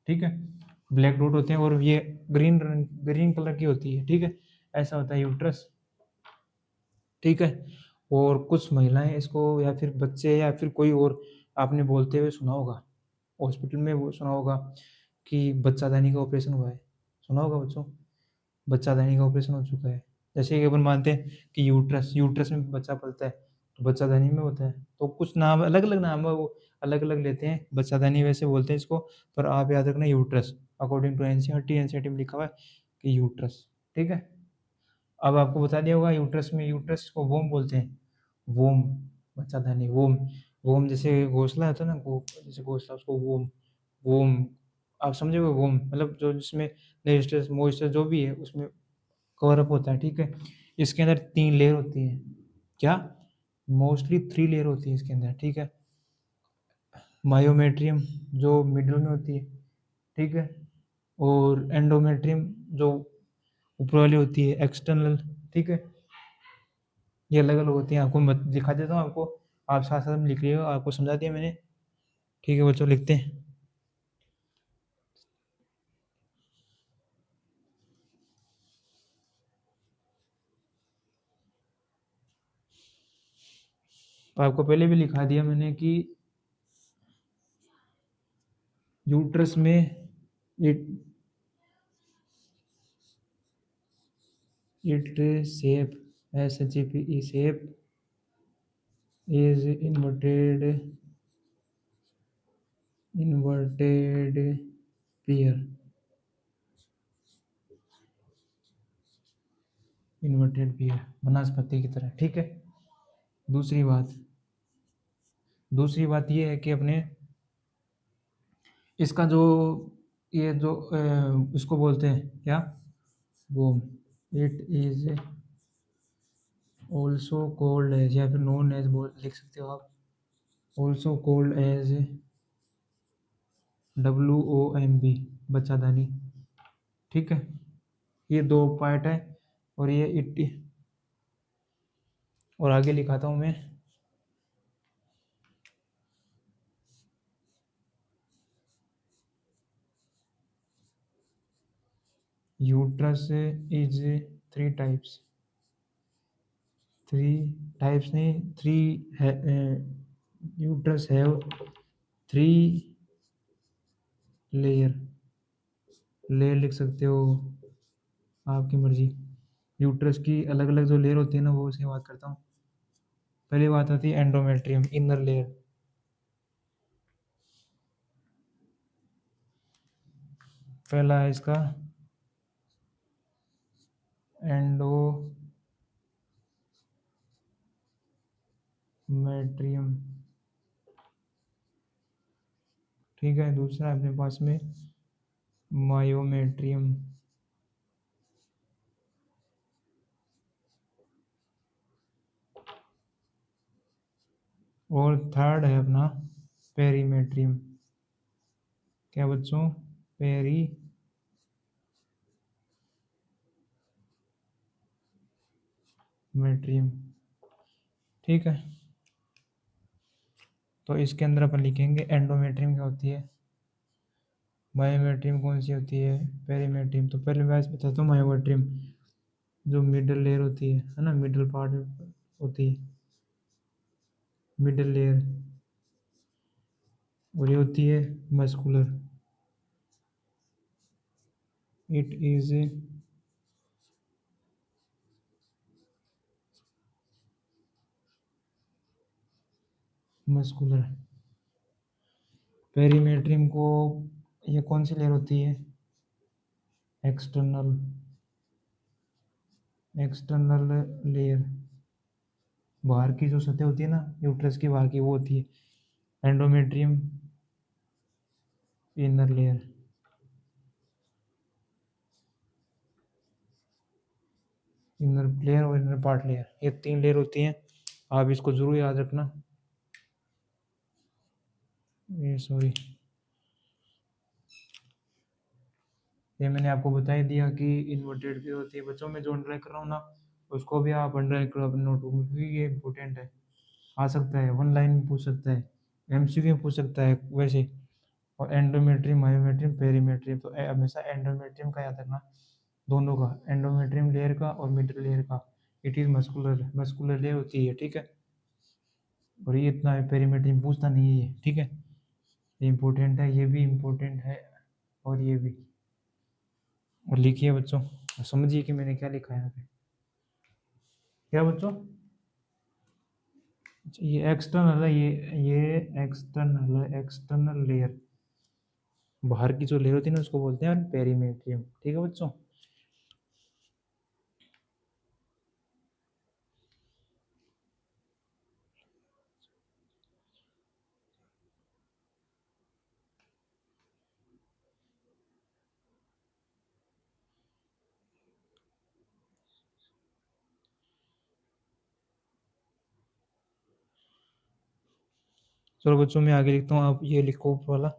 [SPEAKER 1] ठीक है, ब्लैक डॉट होते हैं, और ये ग्रीन ग्रीन कलर की होती है, ठीक है। ऐसा होता है यूट्रस, ठीक है। और कुछ महिलाएं इसको, या फिर बच्चे, या फिर कोई और आपने बोलते हुए सुना होगा, हॉस्पिटल में वो सुना होगा कि बच्चादानी का ऑपरेशन हुआ है, सुना होगा बच्चों, बच्चादानी का ऑपरेशन हो चुका है। जैसे कि अपन मानते हैं कि यूट्रस, यूट्रस में बच्चा पलता है, तो बच्चादानी में होता है, तो कुछ नाम अलग अलग नाम है, वो अलग अलग लेते हैं, बच्चादानी वैसे बोलते हैं इसको, पर आप याद रखना uterus, according to NCERT, NCERT में लिखा हुआ है कि यूट्रस, ठीक है। अब आपको बता दिया होगा, यूट्रस में, यूट्रस को वोम बोलते हैं, वोम, बच्चादानी, वोम, वोम जैसे घोंसला होता है ना, जैसे घोंसला, उसको वोम, वोम, आप समझोगे, वोम मतलब जो जिसमें नेस्टस मॉइस्चर जो भी है उसमें कवर अप होता है, ठीक है। इसके अंदर 3 लेयर होती हैं, क्या, मोस्टली 3 लेयर होती है इसके अंदर, ठीक है। मायोमेट्रियम जो मिडल में होती है, ठीक है, और एंडोमेट्रियम जो ऊपर वाली होती है, एक्सटर्नल, ठीक है। ये अलग अलग होती हैं, आपको मत दिखा देता हूँ आपको, आप साथ साथ में लिख लीजिएगा, आपको समझा दिया मैंने, ठीक है बच्चों, लिखते हैं। आपको पहले भी लिखा दिया मैंने कि यूट्रस में it it shape SHAPE shape is inverted pair, inverted pair वनस्पति की तरह। ठीक है। दूसरी बात ये है कि अपने इसका जो ये जो इसको बोलते हैं क्या, वो it is also called as, या फिर नोन एज बोल लिख सकते हो आप, ऑल्सो कॉल्ड एज WOMB, बच्चादानी। ठीक है। ये दो पार्ट है और ये इट, और आगे लिखाता हूँ मैं, यूट्रस इज थ्री टाइप्स, नहीं, थ्री है, यूट्रस हैव थ्री लेयर लिख सकते हो, आपकी मर्जी। यूट्रस की अलग अलग जो लेयर होती है ना, वो उसकी बात करता हूँ। पहली बात आती है एंडोमेट्रियम, इनर लेयर। पहला है इसका एंडोमेट्रियम। ठीक है। दूसरा अपने पास में मायोमेट्रियम, और थर्ड है अपना पेरीमेट्रियम। क्या बच्चों? पेरीमेट्रियम। ठीक है। तो इसके अंदर अपन लिखेंगे एंडोमेट्रियम क्या होती है, मायोमेट्रियम कौन सी होती है, पेरीमेट्रियम। तो पहले मैं बताता हूँ मायोमेट्रियम, जो मिडल लेयर होती है ना, मिडल पार्ट होती है मिडल लेयर, और ये होती है muscular. It is muscular. Perimetrium को, ये कौन सी लेयर होती है, एक्सटर्नल लेयर, बाहर की जो सतह होती है ना यूट्रस की, बाहर की, वो होती है endometrium, inner layer. Inner layer और इनर पार्ट लेयर, ये तीन लेयर होती हैं। आप इसको जरूर याद रखना। ये सॉरी, ये मैंने आपको बता ही दिया कि इन्वर्टेड पेयर होती है। बच्चों में जो अंडरलाइन कर रहा हूँ ना, उसको भी आप अंडरलाइन करो अपने नोटबुक में, क्योंकि ये इंपॉर्टेंट है। आ सकता है, वन लाइन में पूछ सकता है, MCQ में पूछ सकता है वैसे। और एंडोमेट्रियम, मायोमेट्रियम, पेरीमेट्रियम, तो हमेशा एंडोमेट्रियम का याद रखना, दोनों का, एंडोमेट्रियम लेयर का और मिडल लेयर का। इट इज मस्कुलर लेयर होती है। ठीक है। और ये इतना पेरीमेट्रियम पूछता नहीं है ये। ठीक है। ये इम्पोर्टेंट है, ये भी इम्पोर्टेंट है, और ये भी। और लिखिए बच्चों, समझिए कि मैंने क्या लिखा है यहाँ पे। क्या बच्चों? ये एक्सटर्नल है, ये एक्सटर्नल लेयर, बाहर की जो लेयर होती है ना, उसको बोलते हैं पेरीमेट्रियम। ठीक है बच्चों। चलो बच्चों, मैं आगे लिखता हूँ, आप ये लिखो वाला।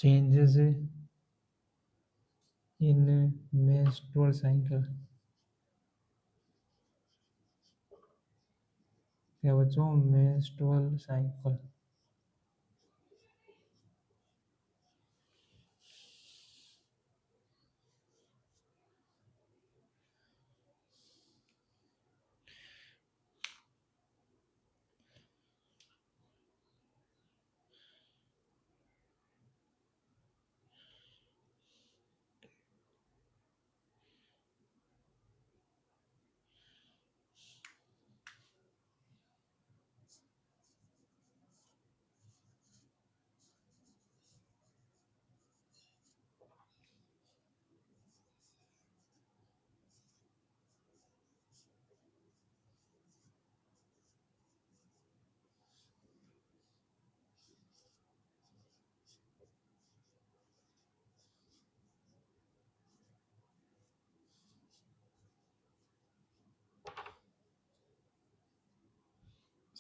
[SPEAKER 1] Changes in menstrual cycle. क्या बच्चों, मेंस्ट्रुअल साइकिल।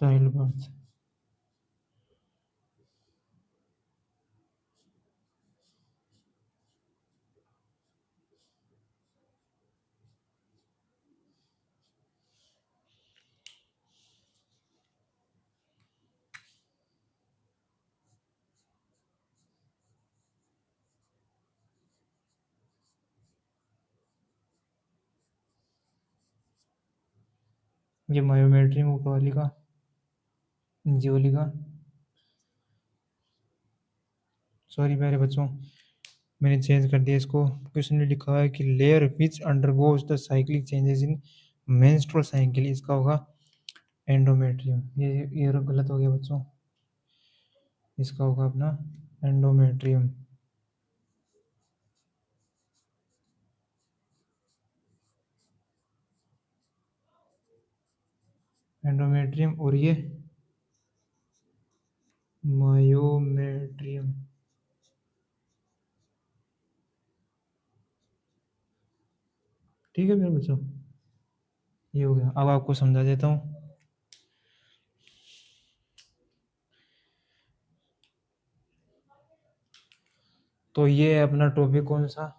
[SPEAKER 1] Child birth. ये मायोमेट्री में ऊपर वाली का, नीचे वाली का। सॉरी प्यारे बच्चों, मैंने चेंज कर दिया इसको। क्वेश्चन में लिखा है कि layer which undergoes the cyclic changes in menstrual cycle, इसका होगा एंडोमेट्रियम। ये गलत हो गया बच्चों, इसका होगा अपना एंडोमेट्रियम। एंडोमेट्रियम और ये मायोमेट्रियम। ठीक है मेरे बच्चों, ये हो गया। अब आपको समझा देता हूँ। तो ये है अपना टॉपिक कौन सा,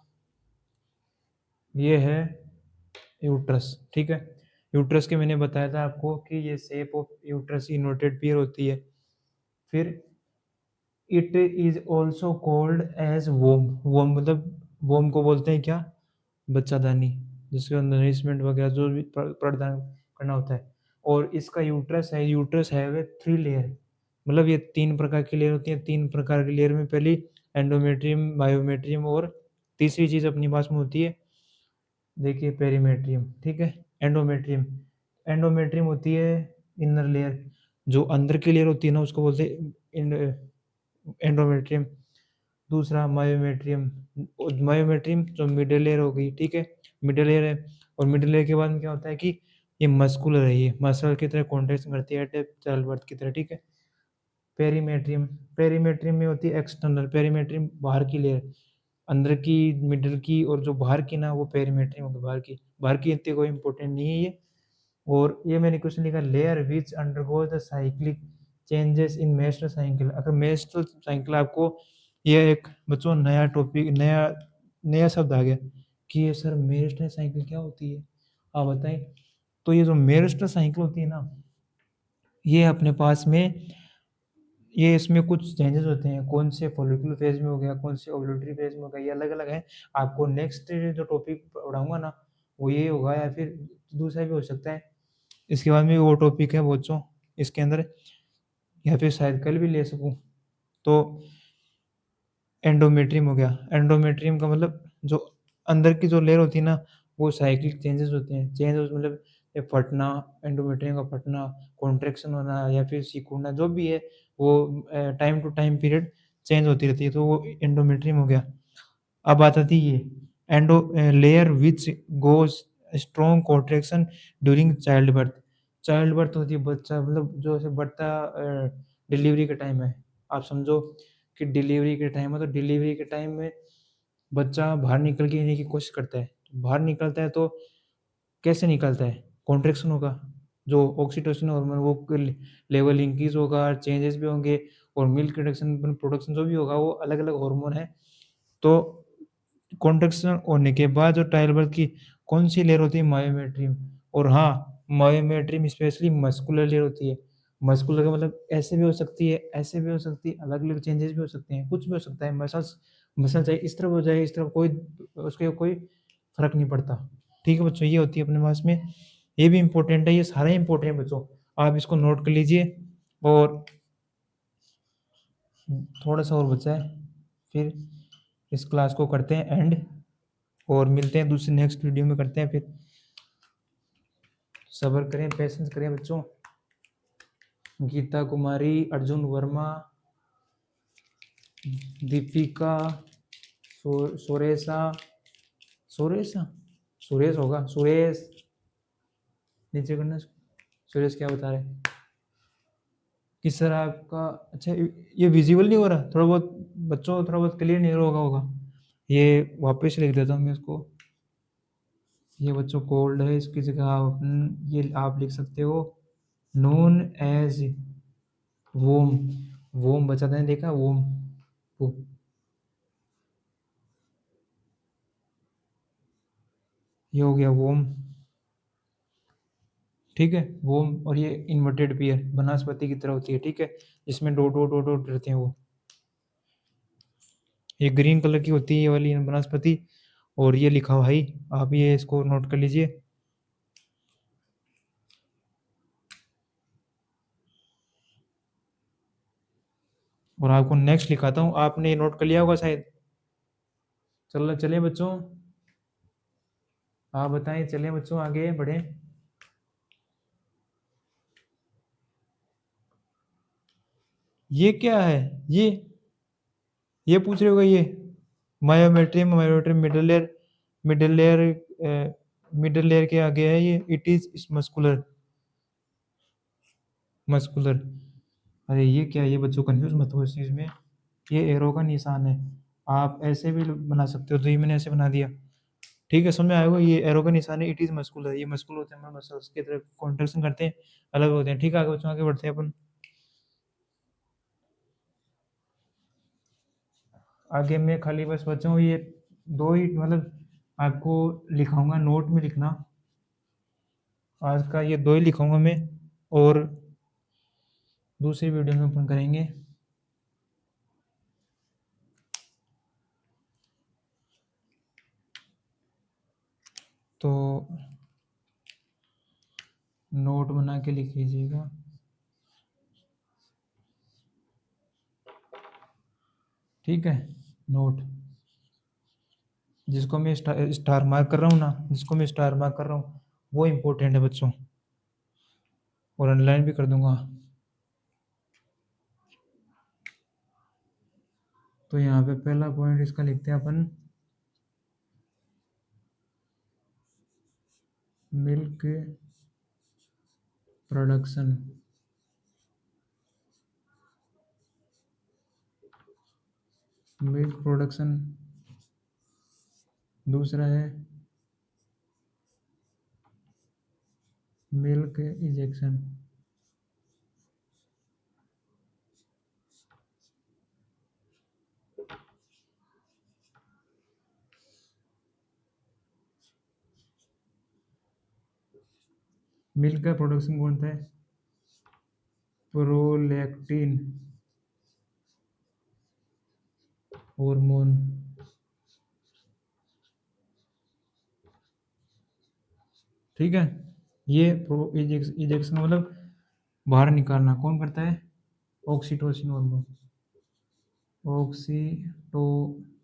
[SPEAKER 1] ये है यूट्रस। ठीक है, यूट्रस के मैंने बताया था आपको कि ये shape of uterus inverted pear होती है। फिर it is also called as womb. Womb मतलब, वोम को बोलते हैं क्या, बच्चादानी, जिसके अंदर नरिशमेंट वगैरह जो भी प्रदान करना होता है। और इसका यूट्रस है वे 3 लेयर, मतलब ये 3 प्रकार की लेयर होती है। 3 प्रकार की लेयर में पहली एंडोमेट्रियम, बायोमेट्रियम और तीसरी चीज अपनी पास में होती है, देखिए पेरीमेट्रियम। ठीक है, एंडोमेट्रियम। एंडोमेट्रियम होती है इनर लेयर, जो अंदर की लेयर होती है ना उसको बोलते हैं एंडोमेट्रियम। दूसरा मायोमेट्रियम, मायोमेट्रियम जो मिडिल लेयर हो गई। ठीक है, मिडिल लेयर है। और मिडिल लेयर के बाद में क्या होता है कि ये मस्कुलर है, ये मसल की तरह कॉन्ट्रैक्शन करती है चाइल्ड बर्थ की तरह। ठीक है, पेरीमेट्रियम, पेरीमेट्रियम में होती है एक्सटर्नल, पेरीमेट्रियम बाहर की लेयर, अंदर की, मिडिल की, और जो बाहर की ना वो पेरीमेट्रियम होगी, बाहर की इतनी कोई इंपॉर्टेंट नहीं है ये। और ये मैंने क्वेश्चन लिखा, layer which undergo the cyclic changes in menstrual cycle. अगर मेंस्ट्रुअल साइकिल आपको, ये एक बच्चों नया टॉपिक, नया नया शब्द आ गया कि ये सर मेंस्ट्रुअल साइकिल क्या होती है, आप बताएं। तो ये जो मेंस्ट्रुअल साइकिल होती है ना, ये अपने पास में, ये इसमें कुछ चेंजेस होते हैं। कौन से फॉलिकुलर फेज में हो गया, कौन से ओव्यूलेटरी फेज में हो गया, ये अलग अलग है। आपको नेक्स्ट जो टॉपिक पढ़ाऊंगा ना वो ये होगा, या फिर दूसरा भी हो सकता है। इसके बाद में वो टॉपिक है बच्चों इसके अंदर, या फिर शायद कल भी ले सकूं। तो एंडोमेट्रियम हो गया। एंडोमेट्रियम का मतलब जो अंदर की जो लेयर होती है ना वो साइक्लिक चेंजेस होते हैं। चेंजेस मतलब ये फटना, एंडोमेट्रियम का फटना, कॉन्ट्रैक्शन होना, या फिर सिकुड़ना, जो भी है वो time to time period change होती रहती है, तो वो एंडोमेट्रियम हो गया। अब आता थी ये endo layer which goes strong contraction during child birth. Child birth होती है, बच्चा मतलब जो ऐसे बढ़ता, डिलीवरी का टाइम है। आप समझो कि डिलीवरी के टाइम है, तो डिलीवरी के टाइम में बच्चा बाहर निकल के आने की कोशिश करता है। बाहर निकलता है तो कैसे निकलता है, कॉन्ट्रैक्शन होगा, जो ऑक्सीटोसिन हार्मोन वो लेवल इंक्रीज होगा, चेंजेस भी होंगे। और मिल्क प्रोडक्शन प्रोडक्शन जो भी होगा वो अलग अलग हार्मोन है। तो कॉन्ट्रैक्शन होने के बाद जो टाइल बर्थ की कौन सी लेयर होती है, मायोमेट्रियम। और हाँ, मायोमेट्रियम स्पेशली मस्कुलर लेयर होती है। मस्कुलर का मतलब ऐसे भी हो सकती है, ऐसे भी हो सकती है, अलग अलग चेंजेस भी हो सकते हैं, कुछ भी हो सकता है। मसल्स मसल चाहे इस तरफ हो जाए इस तरफ, कोई उसके कोई फर्क नहीं पड़ता। ठीक है बच्चों, ये होती है अपने पास में, ये भी इंपॉर्टेंट है, ये सारे इंपॉर्टेंट है बच्चों, आप इसको नोट कर लीजिए। और थोड़ा सा और बचा है, फिर इस क्लास को करते हैं एंड, और मिलते हैं दूसरे नेक्स्ट वीडियो में, करते हैं फिर। सब्र करें, पेशेंस करें बच्चों। गीता कुमारी, अर्जुन वर्मा, दीपिका, सुरेशा, सुरेशा, सुरेश होगा, सुरेश नीचे करना। सुरेश क्या बता रहे हैं किस तरह आपका, अच्छा ये विजिबल नहीं हो रहा, थोड़ा बहुत बच्चों, थोड़ा बहुत क्लियर नहीं होगा। ये वापस लिख देता हूँ मैं इसको। ये बच्चों कोल्ड है, इसकी जगह आप ये आप लिख सकते हो नोन एज वोम। वोम बचा था, देखा वोम, वो ये हो गया वोम। ठीक है, वोम, और ये इन्वर्टेड पेयर वनस्पति की तरह होती है। ठीक है, जिसमें डॉट डॉट डॉट डॉट रहते हैं वो, ये ग्रीन कलर की होती है ये वाली वनस्पति। और ये लिखा हुआ भाई, आप ये इसको नोट कर लीजिए। और आपको नेक्स्ट लिखाता हूँ, आपने ये नोट कर लिया होगा शायद। चले बच्चों, आप बताएं, चले बच्चों आगे बढ़े। ये क्या है, ये पूछ रहे होगा, ये myometrium, myometrium middle layer, middle layer, middle layer के आगे है ये, इट इज मस्कुलर, मस्कुलर। अरे ये क्या है, ये बच्चों कंफ्यूज मत हो इस चीज़ में, ये एरो का निशान है, आप ऐसे भी बना सकते हो, तो ये मैंने ऐसे बना दिया। ठीक है, समझ में आएगा, ये एरो का निशान है, इट इज मस्कुलर, ये मस्कुलर होते हैं हमारे मसल्स की तरह कॉन्ट्रेक्शन करते हैं, अलग होते हैं। ठीक है, आगे बच्चों आगे बढ़ते हैं अपन। आगे मैं खाली बस बच्चों ये दो ही मतलब आपको लिखाऊंगा, नोट में लिखना, आज का ये दो ही लिखाऊंगा मैं, और दूसरी वीडियो में अपन करेंगे। तो नोट बना के लिख लीजिएगा। ठीक है, नोट, जिसको मैं स्टार मार्क कर रहा हूँ ना, जिसको मैं स्टार मार्क कर रहा हूँ वो इम्पोर्टेंट है बच्चों, और ऑनलाइन भी कर दूंगा। तो यहाँ पे पहला पॉइंट इसका लिखते हैं अपन, मिल्क प्रोडक्शन, मिल्क प्रोडक्शन। दूसरा है मिल्क इजेक्शन। मिल्क का प्रोडक्शन कौन सा है, प्रोलैक्टिन हार्मोन। ठीक है, ये प्रो इजेक्शन मतलब बाहर निकालना कौन करता है, ऑक्सीटोसिन हार्मोन, ऑक्सीटोसिन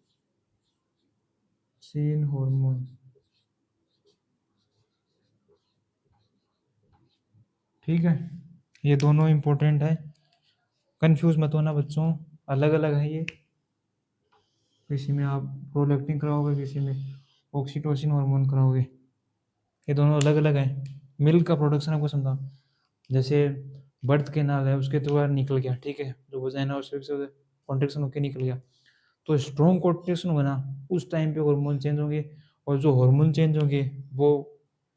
[SPEAKER 1] हार्मोन। ठीक है, ये दोनों इंपॉर्टेंट है, कंफ्यूज मत होना बच्चों, अलग अलग है ये, किसी में आप प्रोलैक्टिन कराओगे, किसी में ऑक्सीटोसिन हार्मोन कराओगे, ये दोनों अलग अलग हैं। मिल्क का प्रोडक्शन आपको समझा, जैसे बर्थ कैनाल है उसके द्वारा निकल गया, ठीक है, जो वजाइना उस कॉन्ट्रेक्शन होकर निकल गया, तो स्ट्रॉन्ग कॉन्ट्रेक्शन होगा ना, उस टाइम पे हार्मोन चेंज होंगे, और जो हार्मोन चेंज होंगे वो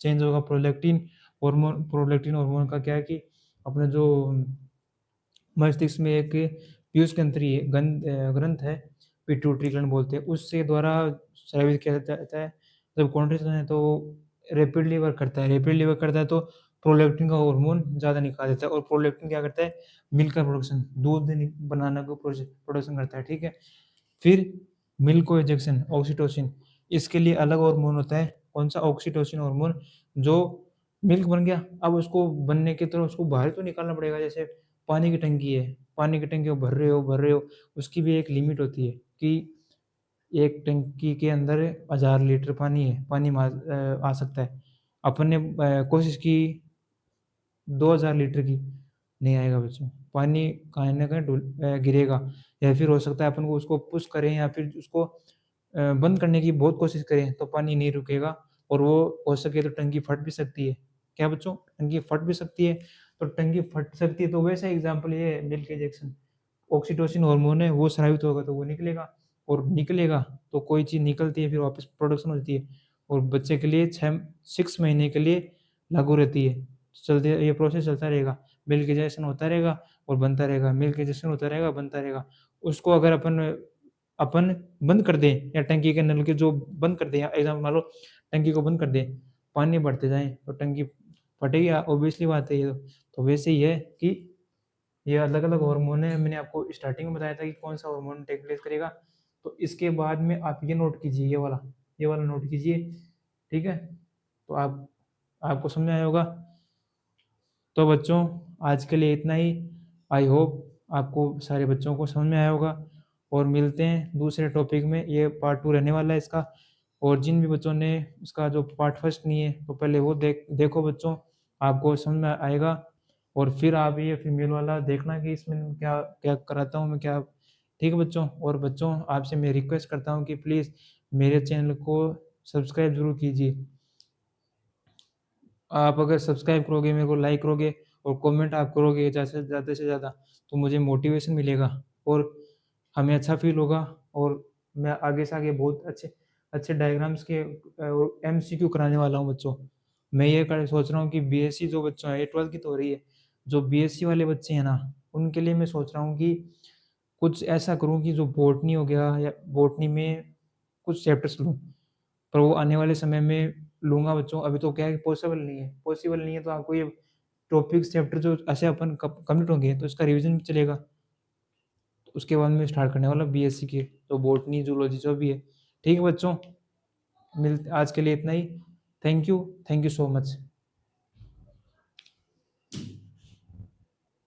[SPEAKER 1] चेंज होगा प्रोलैक्टिन हार्मोन। प्रोलैक्टिन हार्मोन का क्या है कि अपने जो मस्तिष्क में एक पीयूष ग्रंथ है, पिट्यूटरी ग्लैंड बोलते हैं, उससे द्वारा स्रावित किया जाता है। जब कॉन्ट्रेक्शन है तो रैपिडली वर्क करता है, रैपिडली वर्क करता है तो प्रोलैक्टिन का हार्मोन ज़्यादा निकाल देता है, और प्रोलैक्टिन क्या करता है, मिल्क का प्रोडक्शन, दूध बनाना को प्रोडक्शन करता है, ठीक है। फिर मिल्क को इजेक्शन, ऑक्सीटोसिन, इसके लिए अलग हार्मोन होता है, कौन सा, ऑक्सीटोसिन हार्मोन, जो मिल्क बन गया, अब उसको बनने की तरह उसको बाहर तो निकालना पड़ेगा। जैसे पानी की टंकी है, पानी की टंकी को भर रहे हो, उसकी भी एक लिमिट होती है कि एक टंकी के अंदर 1000 लीटर पानी है, पानी आ सकता है। अपन ने कोशिश की 2000 लीटर की, नहीं आएगा बच्चों, पानी कहीं ना कहीं गिरेगा, या फिर हो सकता है अपन को उसको पुश करें या फिर उसको बंद करने की बहुत कोशिश करें तो पानी नहीं रुकेगा, और वो हो सके तो टंकी फट भी सकती है। क्या बच्चों, टंकी फट भी सकती है, तो टंकी फट सकती है तो वैसा एग्जाम्पल ये है मिल्क इंजेक्शन। ऑक्सीटोसिन हार्मोन है, वो स्रावित होगा तो वो निकलेगा, और निकलेगा तो कोई चीज़ निकलती है फिर वापस प्रोडक्शन होती है, और बच्चे के लिए 6 महीने के लिए लागू रहती है। चलते ये प्रोसेस चलता रहेगा, मिल्क इंजेक्शन होता रहेगा और बनता रहेगा, मिल्क इंजेक्शन होता रहेगा, बनता रहेगा। उसको अगर अपन अपन बंद कर दें, या टंकी के नल के जो बंद कर दें, या एग्जाम्पल मान लो टंकी को बंद कर दें, पानी बढ़ते जाए तो टंकी फटेगी, ऑब्वियसली बात है ये तो वैसे ही है कि ये अलग अलग हार्मोन है। मैंने आपको स्टार्टिंग में बताया था कि कौन सा हार्मोन टेक प्लेस करेगा, तो इसके बाद में आप ये नोट कीजिए, ये वाला नोट कीजिए, ठीक है। तो आपको समझ में आया होगा। तो बच्चों, आज के लिए इतना ही। आई होप आपको सारे बच्चों को समझ में आया होगा, और मिलते हैं दूसरे टॉपिक में। ये पार्ट 2 रहने वाला है इसका, और जिन भी बच्चों ने इसका जो पार्ट फर्स्ट नहीं है तो पहले वो देखो बच्चों, आपको समझ में आएगा। और फिर आप ये फीमेल वाला देखना कि इसमें क्या क्या कराता हूँ मैं, क्या। ठीक है बच्चों, और बच्चों आपसे मैं रिक्वेस्ट करता हूँ कि प्लीज़ मेरे चैनल को सब्सक्राइब जरूर कीजिए। आप अगर सब्सक्राइब करोगे, मेरे को लाइक करोगे और कमेंट आप करोगे ज़्यादा से ज़्यादा, तो मुझे मोटिवेशन मिलेगा, और हमें अच्छा फील होगा, और मैं आगे से आगे बहुत अच्छे अच्छे डायग्राम्स के एमसीक्यू कराने वाला हूँ बच्चों। मैं ये सोच रहा हूँ कि बीएससी जो बच्चों है, ये 12th की तो हो रही है, जो बीएससी वाले बच्चे हैं ना, उनके लिए मैं सोच रहा हूँ कि कुछ ऐसा करूँ कि जो बॉटनी हो गया, या बॉटनी में कुछ चैप्टर्स लूँ, पर वो आने वाले समय में लूँगा बच्चों। अभी तो क्या है कि पॉसिबल नहीं है, तो आपको ये टॉपिक्स चैप्टर जो ऐसे अपन कंप्लीट होंगे तो इसका रिवीजन भी चलेगा। तो उसके बाद मैं स्टार्ट करने वाला बीएससी के, तो बॉटनी जूलॉजी जो भी है। ठीक है बच्चों, आज के लिए इतना ही। Thank you so much.